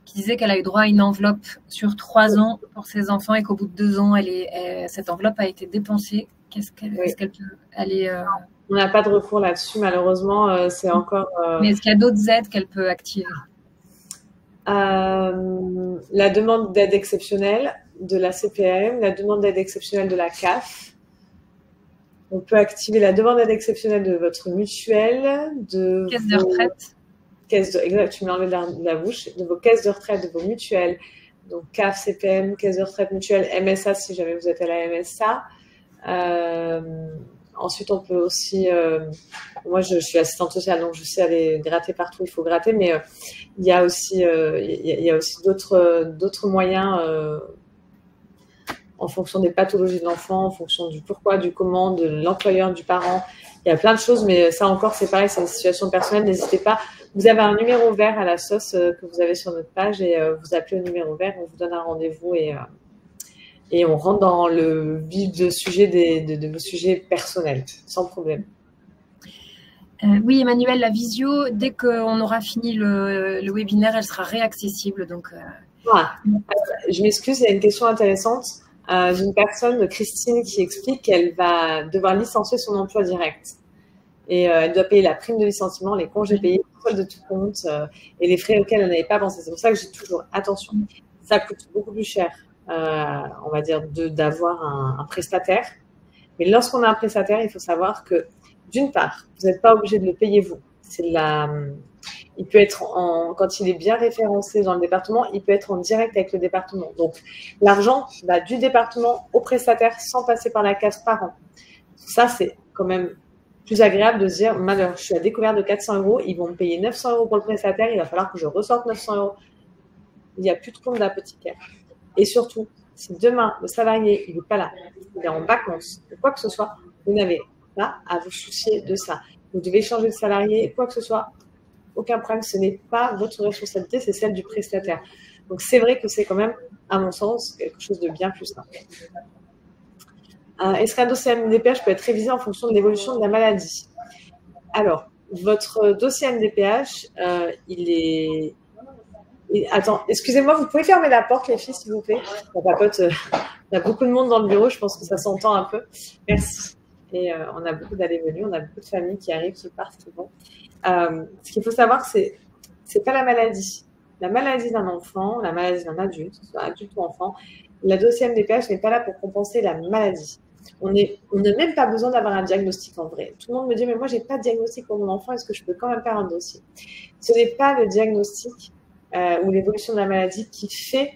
A: qui disait qu'elle a eu droit à une enveloppe sur 3 ans pour ses enfants et qu'au bout de 2 ans, cette enveloppe a été dépensée. Est-ce qu'elle peut aller...
B: On n'a pas de recours là-dessus, malheureusement. C'est encore...
A: Mais est-ce qu'il y a d'autres aides qu'elle peut activer?
B: La demande d'aide exceptionnelle de la CPM, la demande d'aide exceptionnelle de la CAF. On peut activer la demande d'aide exceptionnelle de votre mutuelle, de
A: caisse de retraite.
B: Exact, tu me l'as enlevé de la bouche, de vos caisses de retraite, de vos mutuelles. Donc CAF, CPM, caisse de retraite mutuelle, MSA si jamais vous êtes à la MSA. Ensuite, on peut aussi... moi, je suis assistante sociale, donc je sais aller gratter partout, il faut gratter, mais il y a aussi d'autres moyens en fonction des pathologies de l'enfant, en fonction du pourquoi, du comment, de l'employeur, du parent. Il y a plein de choses, mais ça encore, c'est pareil, c'est une situation personnelle. N'hésitez pas. Vous avez un numéro vert à la sauce que vous avez sur notre page et vous appelez au numéro vert, on vous donne un rendez-vous et on rentre dans le vif de sujet de vos sujets personnels, sans problème.
A: Oui, Emmanuel, la visio, dès qu'on aura fini le webinaire, elle sera réaccessible. Donc,
B: je m'excuse, il y a une question intéressante d'une personne, Christine, qui explique qu'elle va devoir licencier son emploi direct. Et elle doit payer la prime de licenciement, les congés payés, le solde de tout compte et les frais auxquels elle n'avait pas pensé. C'est pour ça que j'ai toujours, attention, ça coûte beaucoup plus cher, on va dire, d'avoir un prestataire. Mais lorsqu'on a un prestataire, il faut savoir que, d'une part, vous n'êtes pas obligé de le payer vous. Il peut être quand il est bien référencé dans le département, il peut être en direct avec le département. Donc, l'argent va du département au prestataire sans passer par la case parent. Ça, c'est quand même plus agréable de se dire, malheur, je suis à découvert de 400 €, ils vont me payer 900 € pour le prestataire, il va falloir que je ressorte 900 €. Il n'y a plus de compte d'apothicaire. Et surtout, si demain, le salarié, il n'est pas là, il est en vacances, ou quoi que ce soit, vous n'avez pas à vous soucier de ça. Vous devez changer de salarié, quoi que ce soit, aucun problème, ce n'est pas votre responsabilité, c'est celle du prestataire. Donc, c'est vrai que c'est quand même, à mon sens, quelque chose de bien plus simple. Est-ce qu'un dossier MDPH peut être révisé en fonction de l'évolution de la maladie? Alors, votre dossier MDPH, Attends, excusez-moi, vous pouvez fermer la porte, les filles, s'il vous plaît? On papote, on a beaucoup de monde dans le bureau, je pense que ça s'entend un peu. Merci. Et on a beaucoup d'allées venues, on a beaucoup de familles qui arrivent, qui partent souvent. Ce qu'il faut savoir, c'est pas la maladie. La maladie d'un enfant, la maladie d'un adulte, soit adulte ou enfant, la dossier MDPH n'est pas là pour compenser la maladie. On n'a même pas besoin d'avoir un diagnostic en vrai. Tout le monde me dit, mais moi, j'ai pas de diagnostic pour mon enfant, est-ce que je peux quand même faire un dossier? Ce n'est pas le diagnostic ou l'évolution de la maladie qui fait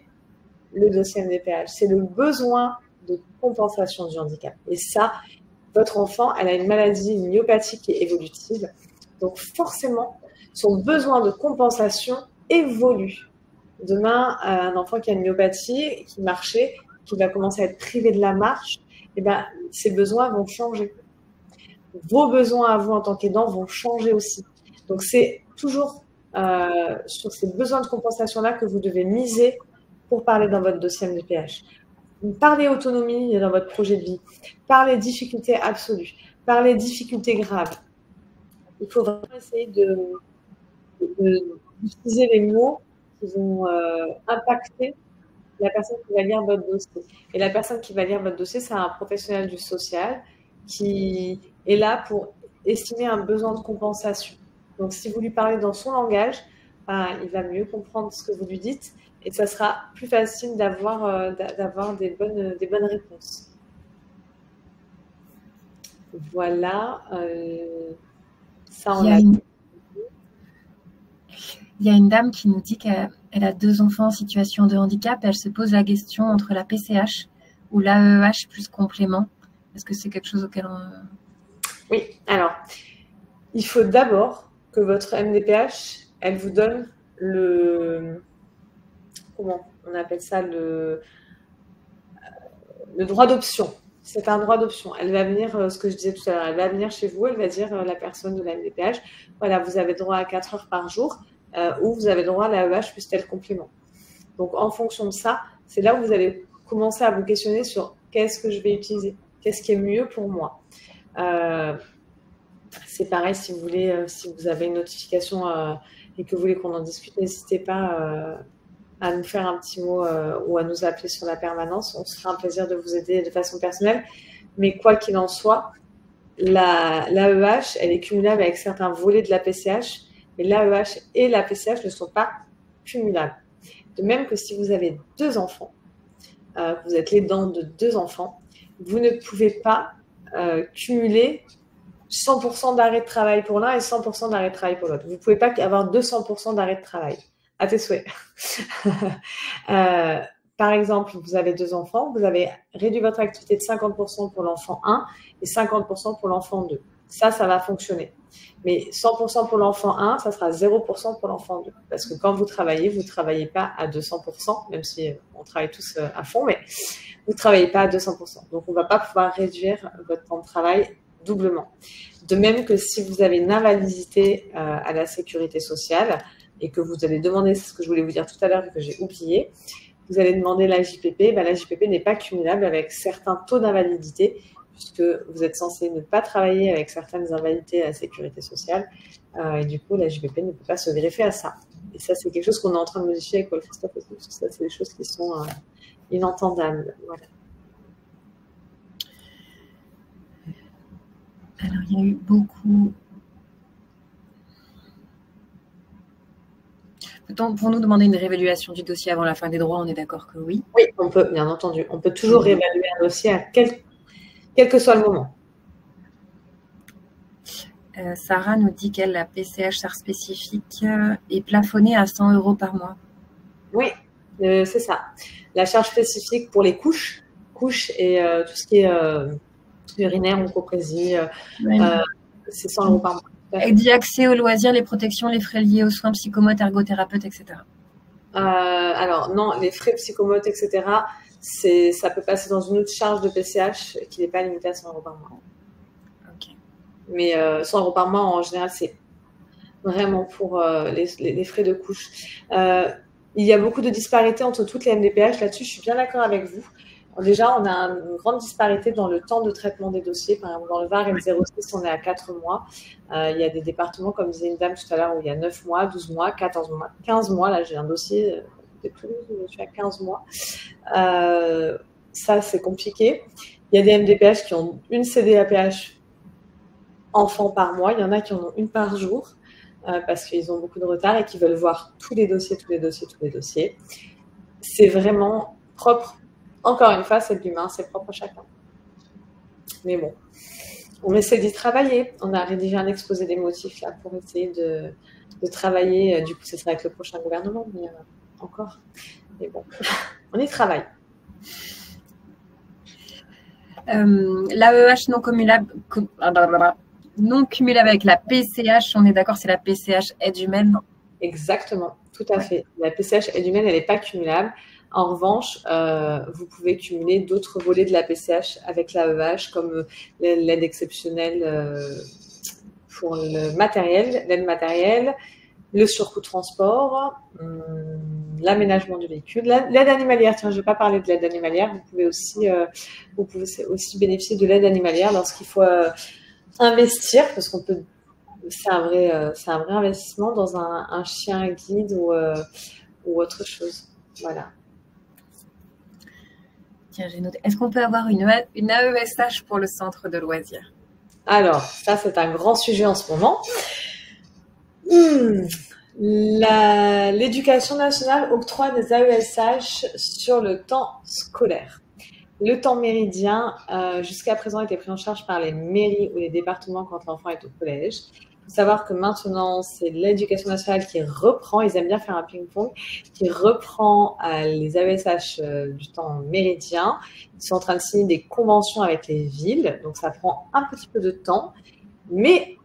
B: le dossier MDPH. C'est le besoin de compensation du handicap. Et ça, votre enfant, elle a une maladie, une myopathie qui est évolutive. Donc, forcément, son besoin de compensation évolue. Demain, un enfant qui a une myopathie, qui marchait, qui va commencer à être privé de la marche, eh ben, ses besoins vont changer. Vos besoins à vous en tant qu'aidant vont changer aussi. Donc, c'est toujours sur ces besoins de compensation-là que vous devez miser pour parler dans votre dossier MDPH. Parlez autonomie dans votre projet de vie. Parlez difficultés absolues. Parlez difficultés graves. Il faut vraiment essayer d'utiliser les mots qui vont impacter la personne qui va lire votre dossier. Et la personne qui va lire votre dossier, c'est un professionnel du social qui est là pour estimer un besoin de compensation. Donc, si vous lui parlez dans son langage, il va mieux comprendre ce que vous lui dites et ça sera plus facile d'avoir des bonnes réponses. Voilà. Ça, on
A: Il y a une dame qui nous dit qu'elle a 2 enfants en situation de handicap. Elle se pose la question entre la PCH ou l'AEH plus complément. Est-ce que c'est quelque chose auquel on...
B: Oui, alors, il faut d'abord que votre MDPH, elle vous donne comment on appelle ça, le droit d'option. C'est un droit d'option. Elle va venir, ce que je disais tout à l'heure, elle va venir chez vous, elle va dire la personne de la MDPH, voilà, vous avez droit à 4 heures par jour ou vous avez droit à l'AEH plus tel complément. Donc, en fonction de ça, c'est là où vous allez commencer à vous questionner sur qu'est-ce que je vais utiliser, qu'est-ce qui est mieux pour moi. C'est pareil, si vous voulez, si vous avez une notification et que vous voulez qu'on en discute, n'hésitez pas à nous faire un petit mot ou à nous appeler sur la permanence. On se fera un plaisir de vous aider de façon personnelle. Mais quoi qu'il en soit, l'AEH, elle est cumulable avec certains volets de la PCH, mais l'AEH et la PCH ne sont pas cumulables. De même que si vous avez 2 enfants, vous êtes l'aidant de 2 enfants, vous ne pouvez pas cumuler 100% d'arrêt de travail pour l'un et 100% d'arrêt de travail pour l'autre. Vous ne pouvez pas avoir 200% d'arrêt de travail. À tes souhaits. Par exemple, vous avez 2 enfants, vous avez réduit votre activité de 50% pour l'enfant 1 et 50% pour l'enfant 2. Ça va fonctionner. Mais 100% pour l'enfant 1, ça sera 0% pour l'enfant 2. Parce que quand vous ne travaillez pas à 200%, même si on travaille tous à fond, mais vous ne travaillez pas à 200%. Donc, on ne va pas pouvoir réduire votre temps de travail doublement. De même que si vous avez une invalidité à la sécurité sociale et que vous allez demander, c'est ce que je voulais vous dire tout à l'heure que j'ai oublié, vous allez demander la JPP. La JPP n'est pas cumulable avec certains taux d'invalidité puisque vous êtes censé ne pas travailler avec certaines invalidités à la sécurité sociale. Et du coup, la JPP ne peut pas se greffer à ça. Et ça, c'est quelque chose qu'on est en train de modifier avec Paul Christophe aussi, parce que ça, c'est des choses qui sont inentendables. Voilà.
A: Alors, il y a eu beaucoup... Peut-on pour nous demander une réévaluation du dossier avant la fin des droits? On est d'accord que oui.
B: Oui, on peut, bien entendu. On peut toujours réévaluer un dossier à quel que soit le moment.
A: Sarah nous dit qu'elle, la PCH SAR spécifique est plafonnée à 100 € par mois.
B: Oui, c'est ça. La charge spécifique pour les couches et tout ce qui est urinaire, oncoprésie, c'est 100 € par mois.
A: Elle dit accès aux loisirs, les protections, les frais liés aux soins psychomotes, ergothérapeutes, etc.
B: Alors, non, les frais psychomotes, etc., ça peut passer dans une autre charge de PCH qui n'est pas limitée à 100 € par mois.
A: Okay.
B: Mais 100 € par mois, en général, c'est vraiment pour les frais de couche. Il y a beaucoup de disparités entre toutes les MDPH. Là-dessus, je suis bien d'accord avec vous. Déjà, on a une grande disparité dans le temps de traitement des dossiers. Par exemple, dans le Var et le 06, on est à 4 mois. Il y a des départements, comme disait une dame tout à l'heure, où il y a 9 mois, 12 mois, 14 mois, 15 mois. Là, j'ai un dossier de Toulouse où je suis à 15 mois. Ça, c'est compliqué. Il y a des MDPH qui ont une CDAPH enfant par mois. Il y en a qui en ont une par jour parce qu'ils ont beaucoup de retard et qui veulent voir tous les dossiers. C'est vraiment propre. Encore une fois, c'est de l'humain, c'est propre à chacun. Mais bon, on essaie d'y travailler. On a rédigé un exposé des motifs là pour essayer de travailler. Du coup, ce sera avec le prochain gouvernement, mais encore. Mais bon, on y travaille.
A: L'AEH non cumulable avec la PCH, on est d'accord, c'est la PCH aide humaine?
B: Exactement, tout à fait. La PCH aide humaine, elle n'est pas cumulable. En revanche, vous pouvez cumuler d'autres volets de la PCH avec l'AEH, comme l'aide exceptionnelle pour le matériel, l'aide matérielle, le surcoût de transport, l'aménagement du véhicule, l'aide animalière. Tiens, je ne vais pas parler de l'aide animalière. Vous pouvez aussi bénéficier de l'aide animalière lorsqu'il faut investir, parce qu'on peut. C'est un vrai investissement dans un chien guide ou autre chose. Voilà.
A: Tiens, j'ai noté. Est-ce qu'on peut avoir une AESH pour le centre de loisirs?
B: Alors, ça, c'est un grand sujet en ce moment. L'éducation nationale octroie des AESH sur le temps scolaire. Le temps méridien, jusqu'à présent, était pris en charge par les mairies ou les départements quand l'enfant est au collège. Il faut savoir que maintenant, c'est l'éducation nationale qui reprend, ils aiment bien faire un ping-pong, qui reprend les AESH du temps méridien. Ils sont en train de signer des conventions avec les villes, donc ça prend un petit peu de temps. Mais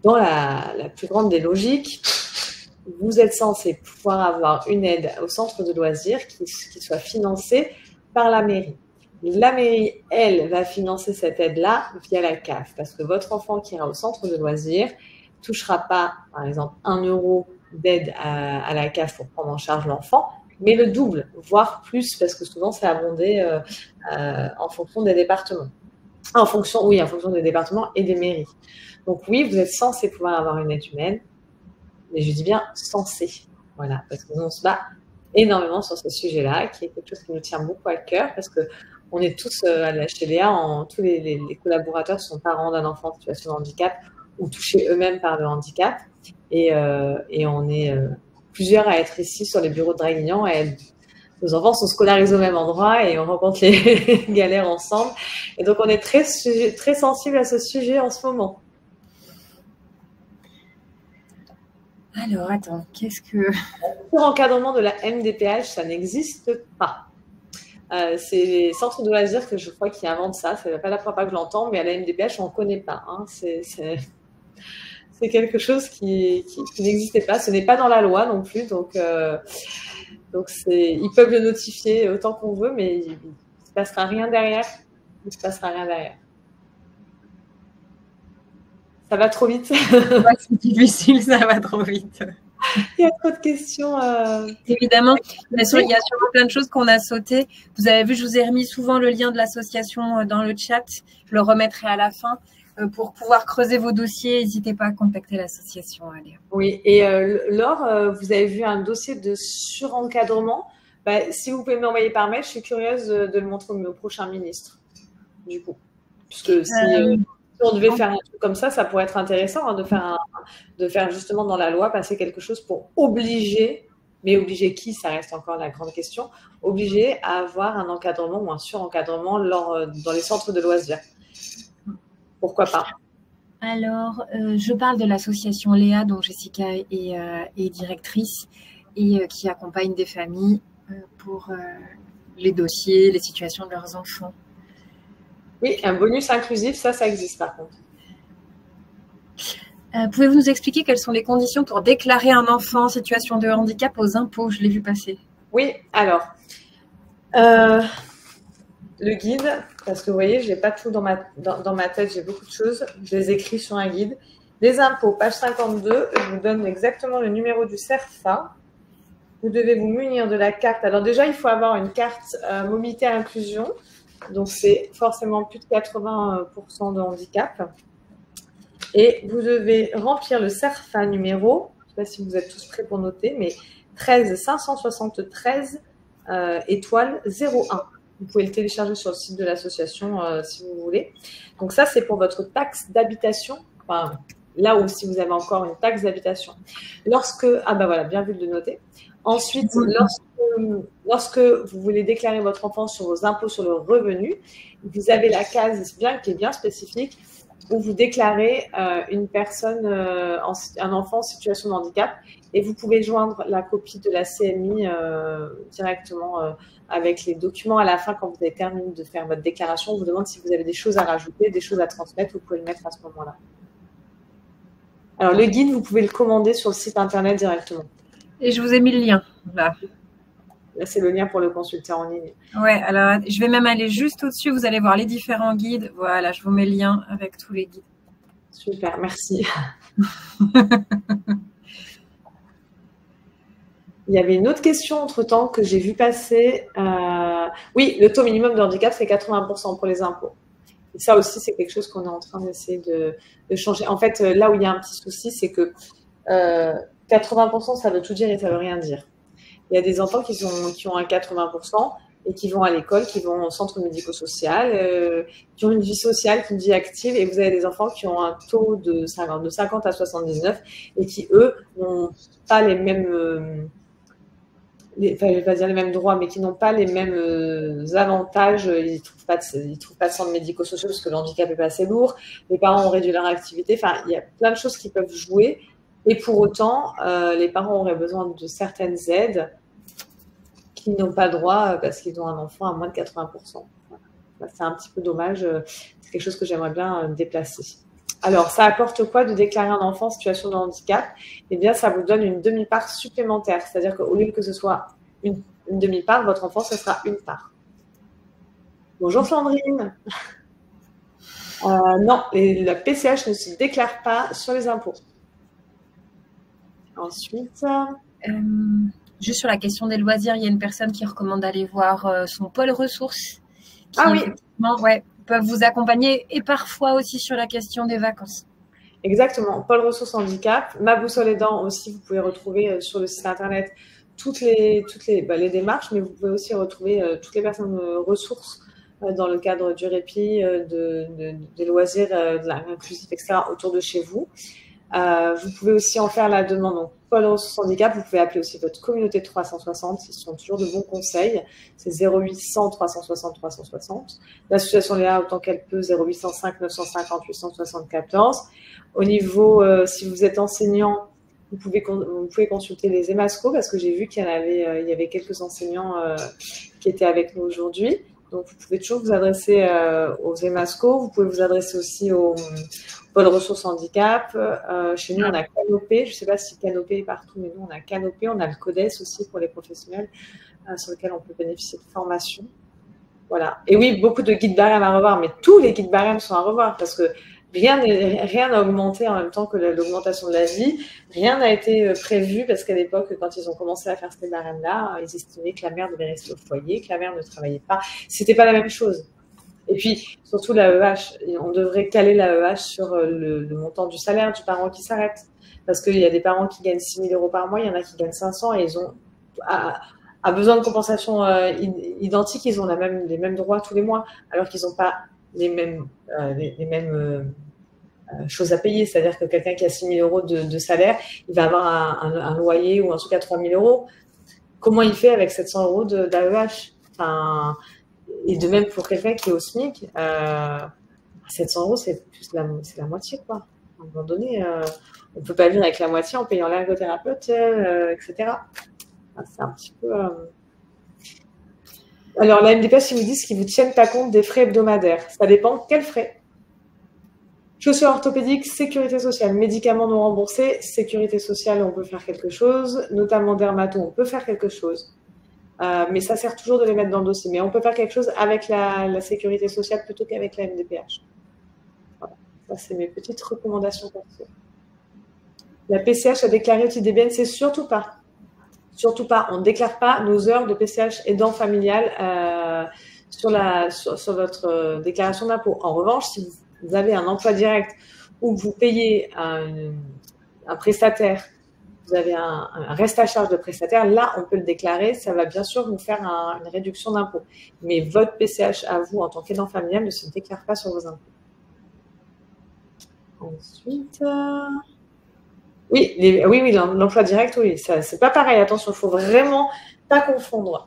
B: dans la plus grande des logiques, vous êtes censé pouvoir avoir une aide au centre de loisirs qui soit financée par la mairie. La mairie, elle, va financer cette aide-là via la CAF, parce que votre enfant qui ira au centre de loisirs ne touchera pas, par exemple, 1 € d'aide à la CAF pour prendre en charge l'enfant, mais le double, voire plus, parce que souvent, c'est abondé en fonction des départements. En fonction des départements et des mairies. Donc oui, vous êtes censé pouvoir avoir une aide humaine, mais je dis bien censé, voilà, parce que nous, on se bat énormément sur ce sujet-là, qui est quelque chose qui nous tient beaucoup à cœur, parce que on est tous à la HLA, tous les collaborateurs sont parents d'un enfant en situation de handicap ou touchés eux-mêmes par le handicap. Et on est plusieurs à être ici sur les bureaux de Draguignan. Nos enfants sont scolarisés au même endroit et on rencontre les galères ensemble. Et donc, on est très sensible à ce sujet en ce moment.
A: Alors, attends, qu'est-ce que...
B: Pour encadrement de la MDPH, ça n'existe pas. C'est les centres de loisirs que je crois qui inventent ça. C'est pas la première fois que je l'entends, mais à la MDPH, on ne connaît pas. Hein. C'est quelque chose qui n'existait pas. Ce n'est pas dans la loi non plus. Donc ils peuvent le notifier autant qu'on veut, mais ne se passera rien derrière. Il ne se passera rien derrière. Ça va trop vite.
A: Ouais, c'est difficile, ça va trop vite.
B: Il y a trop de questions.
A: Évidemment, il y a sûrement plein de choses qu'on a sautées. Vous avez vu, je vous ai remis souvent le lien de l'association dans le chat. Je le remettrai à la fin. Pour pouvoir creuser vos dossiers, n'hésitez pas à contacter l'association. Allez.
B: Oui, et Laure, vous avez vu un dossier de surencadrement. Bah, si vous pouvez me l'envoyer par mail, je suis curieuse de le montrer au prochain ministre, du coup. Parce que si on devait faire un truc comme ça pourrait être intéressant hein, de faire justement dans la loi passer quelque chose pour obliger, mais obliger qui, ça reste encore la grande question, obliger à avoir un encadrement ou un surencadrement dans les centres de loisirs. Pourquoi pas?
A: Alors, je parle de l'association Léa, dont Jessica est directrice et qui accompagne des familles pour les dossiers, les situations de leurs enfants.
B: Oui, un bonus inclusif, ça existe par contre.
A: Pouvez-vous nous expliquer quelles sont les conditions pour déclarer un enfant en situation de handicap aux impôts? Je l'ai vu passer.
B: Oui, alors, le guide, parce que vous voyez, je n'ai pas tout dans ma tête, j'ai beaucoup de choses. Je les écris sur un guide. Les impôts, page 52, je vous donne exactement le numéro du CERFA. Vous devez vous munir de la carte. Alors déjà, il faut avoir une carte mobilité inclusion. Donc, c'est forcément plus de 80% de handicap. Et vous devez remplir le CERFA numéro, je ne sais pas si vous êtes tous prêts pour noter, mais 13 573 étoile 01. Vous pouvez le télécharger sur le site de l'association si vous voulez. Donc ça, c'est pour votre taxe d'habitation. Enfin, là où si vous avez encore une taxe d'habitation. Ah ben voilà, bien vu de le noter. Ensuite, lorsque vous voulez déclarer votre enfant sur vos impôts sur le revenu, vous avez la case qui est bien spécifique où vous déclarez une personne, un enfant en situation de handicap et vous pouvez joindre la copie de la CMI directement avec les documents à la fin quand vous avez terminé de faire votre déclaration. On vous demande si vous avez des choses à rajouter, des choses à transmettre, vous pouvez le mettre à ce moment-là. Alors, le guide, vous pouvez le commander sur le site internet directement.
A: Et je vous ai mis le lien, là.
B: Là, c'est le lien pour le consulter en ligne.
A: Ouais, alors je vais même aller juste au-dessus, vous allez voir les différents guides. Voilà, je vous mets le lien avec tous les guides.
B: Super, merci. Il y avait une autre question entre-temps que j'ai vu passer. Oui, le taux minimum de handicap, c'est 80% pour les impôts. Et ça aussi, c'est quelque chose qu'on est en train d'essayer de changer. En fait, là où il y a un petit souci, c'est que 80%, ça veut tout dire et ça veut rien dire. Il y a des enfants qui ont un 80% et qui vont à l'école, qui vont au centre médico-social, qui ont une vie sociale, une vie active. Et vous avez des enfants qui ont un taux de 50 à 79 et qui, eux, n'ont pas les mêmes... je ne vais pas dire les mêmes droits, mais qui n'ont pas les mêmes avantages. Ils ne trouvent pas de centre médico-social parce que le handicap est pas assez lourd. Les parents ont réduit leur activité. Enfin, il y a plein de choses qui peuvent jouer. Et pour autant, les parents auraient besoin de certaines aides qui n'ont pas droit parce qu'ils ont un enfant à moins de 80%. Voilà. C'est un petit peu dommage. C'est quelque chose que j'aimerais bien déplacer. Alors, ça apporte quoi de déclarer un enfant en situation de handicap? Eh bien, ça vous donne une demi-part supplémentaire. C'est-à-dire qu'au lieu que ce soit une demi-part, votre enfant, ce sera une part. Bonjour Sandrine. Non, la PCH ne se déclare pas sur les impôts. Ensuite...
A: juste sur la question des loisirs, il y a une personne qui recommande d'aller voir son pôle ressources. Qui,
B: oui.
A: Ouais, peuvent vous accompagner et parfois aussi sur la question des vacances.
B: Exactement. Pôle ressources handicap. Ma boussole aidant aussi, vous pouvez retrouver sur le site internet toutes les démarches, mais vous pouvez aussi retrouver toutes les personnes ressources dans le cadre du répit, des loisirs, de l'inclusif, etc. autour de chez vous. Vous pouvez aussi en faire la demande. Donc, Pôle ressources handicap, vous pouvez appeler aussi votre communauté de 360. Ils sont toujours de bons conseils. C'est 0800 360 360. L'association Léa, autant qu'elle peut, 0805 950 874. Au niveau, si vous êtes enseignant, vous pouvez consulter les EMASCO parce que j'ai vu qu'il y avait quelques enseignants qui étaient avec nous aujourd'hui. Donc, vous pouvez toujours vous adresser aux EMASCO. Vous pouvez vous adresser aussi au Pôle ressources handicap. Chez nous, on a Canopé. Je ne sais pas si Canopé est partout, mais nous, on a Canopé. On a le CODES aussi pour les professionnels sur lequel on peut bénéficier de formation. Voilà. Et oui, beaucoup de guides barèmes à revoir, mais tous les guides barèmes sont à revoir parce que rien n'a augmenté en même temps que l'augmentation de la vie. Rien n'a été prévu parce qu'à l'époque, quand ils ont commencé à faire ces barèmes-là, ils estimaient que la mère devait rester au foyer, que la mère ne travaillait pas. C'était pas la même chose. Et puis, surtout l'AEH, on devrait caler l'AEH sur le montant du salaire du parent qui s'arrête. Parce qu'il y a des parents qui gagnent 6 000 euros par mois, il y en a qui gagnent 500 et ils ont à besoin de compensation identique, ils ont les mêmes droits tous les mois, alors qu'ils n'ont pas les mêmes choses à payer. C'est-à-dire que quelqu'un qui a 6 000 euros de salaire, il va avoir un loyer ou un truc à 3 000 euros. Comment il fait avec 700 euros d'AEH? Et de même pour quelqu'un qui est au SMIC, 700 euros, c'est la moitié, quoi. À un moment donné, on ne peut pas vivre avec la moitié en payant l'ergothérapeute, etc. C'est un petit peu... Alors, la MDPH, ils vous disent qu'ils ne vous tiennent pas compte des frais hebdomadaires. Ça dépend quels frais. Chaussures orthopédiques, sécurité sociale, médicaments non remboursés, sécurité sociale, on peut faire quelque chose, notamment dermato, on peut faire quelque chose. Mais ça sert toujours de les mettre dans le dossier. Mais on peut faire quelque chose avec la sécurité sociale plutôt qu'avec la MDPH. Voilà. Ça, c'est mes petites recommandations perso. La PCH a déclaré au TDBN, c'est surtout pas. Surtout pas. On ne déclare pas nos heures de PCH aidant familial sur votre déclaration d'impôt. En revanche, si vous avez un emploi direct où vous payez un prestataire, vous avez un reste à charge de prestataire, là, on peut le déclarer. Ça va bien sûr vous faire une réduction d'impôt. Mais votre PCH à vous, en tant qu'aidant familial, ne se déclare pas sur vos impôts. Ensuite... Oui, l'emploi direct, oui, c'est pas pareil. Attention, il faut vraiment pas confondre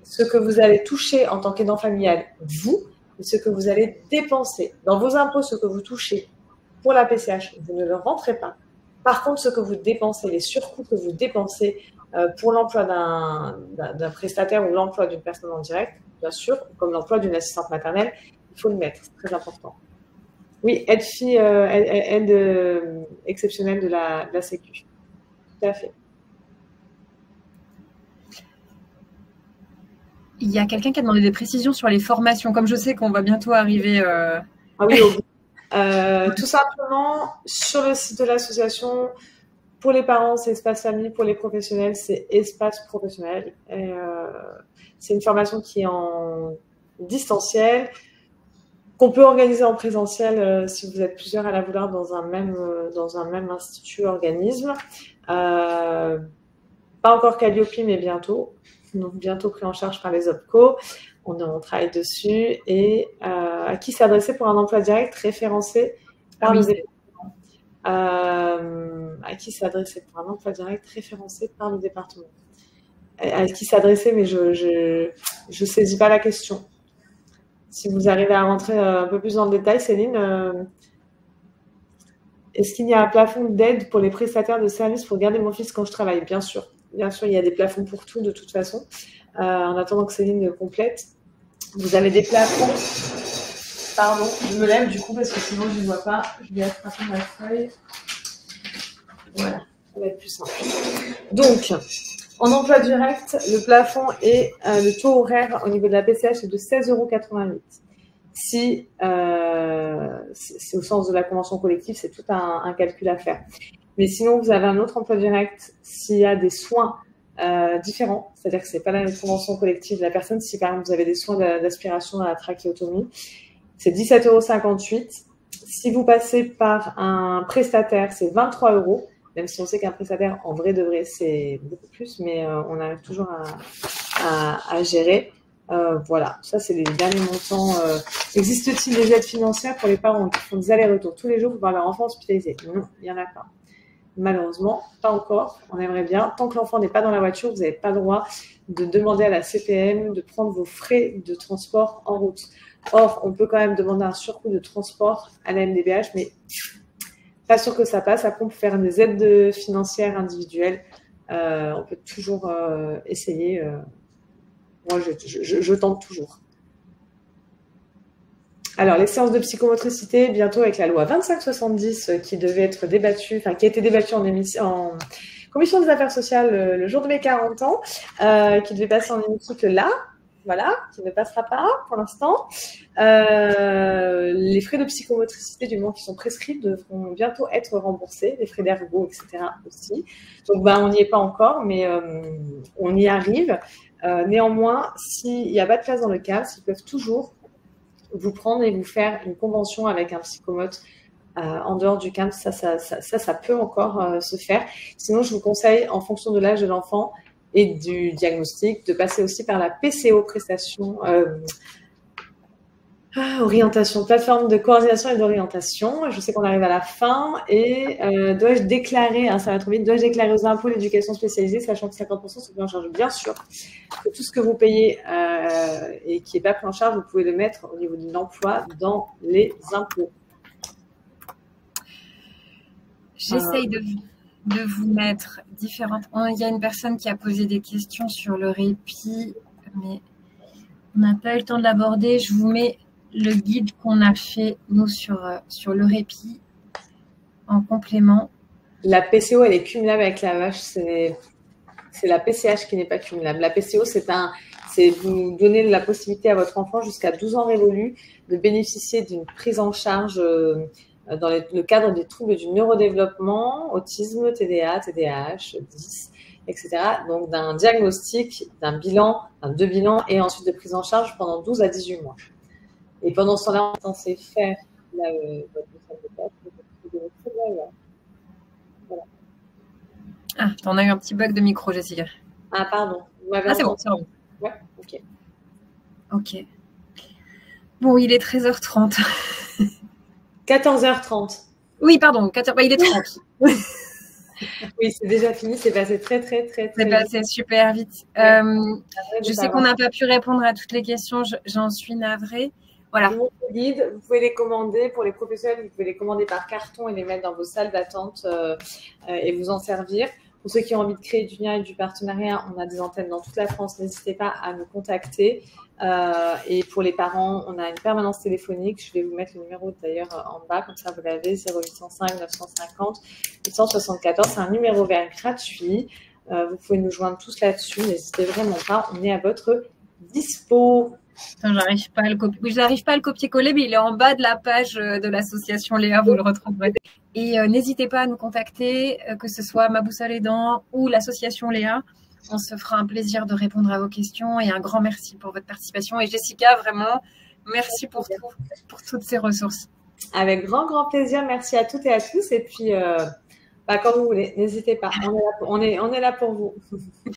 B: ce que vous allez toucher en tant qu'aidant familial, vous, et ce que vous allez dépenser. Dans vos impôts, ce que vous touchez pour la PCH, vous ne le rentrez pas. Par contre, ce que vous dépensez, les surcoûts que vous dépensez pour l'emploi d'un prestataire ou l'emploi d'une personne en direct, bien sûr, comme l'emploi d'une assistante maternelle, il faut le mettre, c'est très important. Oui, aide exceptionnelle de la Sécu. Tout à fait.
A: Il y a quelqu'un qui a demandé des précisions sur les formations. Comme je sais qu'on va bientôt arriver...
B: Ah oui, tout simplement, sur le site de l'association, pour les parents, c'est espace famille, pour les professionnels, c'est espace professionnel. C'est une formation qui est en distanciel, qu'on peut organiser en présentiel si vous êtes plusieurs à la vouloir dans un même institut, organisme. Pas encore Calliope, mais bientôt. Donc, bientôt pris en charge par les OPCO. On travaille dessus. Et à qui s'adresser pour un emploi direct référencé par le département. À qui s'adresser pour un emploi direct référencé par le département. À qui s'adresser, mais je saisis pas la question. Si vous arrivez à rentrer un peu plus dans le détail, Céline, est-ce qu'il y a un plafond d'aide pour les prestataires de services pour garder mon fils quand je travaille? Bien sûr. Bien sûr, il y a des plafonds pour tout, de toute façon. En attendant que Céline complète, vous avez des plafonds. Pardon, je me lève du coup parce que sinon je ne vois pas. Je vais attraper ma feuille. Voilà, ça va être plus simple. Donc, en emploi direct, le plafond et le taux horaire au niveau de la PCH est de 16,88 €. Si c'est au sens de la convention collective, c'est tout un calcul à faire. Mais sinon, vous avez un autre emploi direct s'il y a des soins différents, c'est-à-dire que ce n'est pas la même convention collective de la personne. Si par exemple vous avez des soins d'aspiration dans la trachéotomie, c'est 17,58 €. Si vous passez par un prestataire, c'est 23 €. Même si on sait qu'un prestataire, en vrai de vrai, c'est beaucoup plus, mais on arrive toujours à gérer. Voilà, ça, c'est les derniers montants. Existe-t-il des aides financières pour les parents qui font des allers-retours tous les jours pour voir leur enfant hospitalisé? Non, il n'y en a pas. Malheureusement, pas encore. On aimerait bien. Tant que l'enfant n'est pas dans la voiture, vous n'avez pas le droit de demander à la CPM de prendre vos frais de transport en route. Or, on peut quand même demander un surcoût de transport à la MDPH, mais pas sûr que ça passe. Après, on peut faire des aides financières individuelles. On peut toujours essayer. Moi, je tente toujours. Alors, les séances de psychomotricité, bientôt avec la loi 2570 qui devait être débattue, enfin, qui a été débattue en commission des affaires sociales le jour de mes 40 ans, qui devait passer en hémicycle là. voilà, qui ne passera pas pour l'instant. Les frais de psychomotricité, du moment qu'ils sont prescrits, devront bientôt être remboursés, les frais d'ergo, etc. aussi. Donc, on n'y est pas encore, mais on y arrive. Néanmoins, s'il n'y a pas de place dans le CAMS, ils peuvent toujours vous prendre et vous faire une convention avec un psychomote en dehors du CAMS. Ça peut encore se faire. Sinon, je vous conseille, en fonction de l'âge de l'enfant et du diagnostic, de passer aussi par la PCO, prestation, orientation, plateforme de coordination et d'orientation. Je sais qu'on arrive à la fin et dois-je déclarer, ça va trop vite, dois-je déclarer aux impôts l'éducation spécialisée, sachant que 50% sont pris en charge? Bien sûr, que tout ce que vous payez et qui n'est pas pris en charge, vous pouvez le mettre au niveau de l'emploi dans les impôts.
A: J'essaye de vous mettre différentes. Il y a une personne qui a posé des questions sur le répit, mais on n'a pas eu le temps de l'aborder. Je vous mets le guide qu'on a fait, nous, sur le répit en complément.
B: La PCO, elle est cumulable avec la vache. C'est la PCH qui n'est pas cumulable. La PCO, c'est vous donner la possibilité à votre enfant jusqu'à 12 ans révolus de bénéficier d'une prise en charge dans le cadre des troubles du neurodéveloppement, autisme, TDA, TDAH, 10, etc. Donc, d'un diagnostic, d'un bilan, deux bilans et ensuite de prise en charge pendant 12 à 18 mois. Et pendant ce temps-là, on est censé faire votre salle de tâche. Voilà.
A: Ah, t'en as eu un petit bug de micro, Jessica.
B: Ah, pardon.
A: C'est bon, c'est bon.
B: Ouais, ok.
A: Ok. Bon, il est 13h30.
B: 14h30.
A: Oui, pardon, 14h. Il est 30.
B: Oui, c'est déjà fini. C'est passé très vite.
A: C'est passé super vite. Je sais qu'on n'a pas pu répondre à toutes les questions. J'en suis navrée. Voilà.
B: Guide, vous pouvez les commander pour les professionnels. Vous pouvez les commander par carton et les mettre dans vos salles d'attente et vous en servir. Pour ceux qui ont envie de créer du lien et du partenariat, on a des antennes dans toute la France. N'hésitez pas à nous contacter. Et pour les parents, on a une permanence téléphonique. Je vais vous mettre le numéro d'ailleurs en bas, comme ça vous l'avez, 0805 950 874. C'est un numéro vert gratuit. Vous pouvez nous joindre tous là-dessus. N'hésitez vraiment pas. On est à votre dispo.
A: J'arrive pas à le copier. Oui, j'arrive pas à le copier-coller, mais il est en bas de la page de l'association Léa, vous le retrouverez. Et n'hésitez pas à nous contacter, que ce soit Ma Boussole Aidant ou l'association Léa. On se fera un plaisir de répondre à vos questions et un grand merci pour votre participation. Et Jessica, vraiment, merci pour toutes ces ressources.
B: Avec grand plaisir. Merci à toutes et à tous. Et puis, quand vous voulez, n'hésitez pas. On est là pour vous.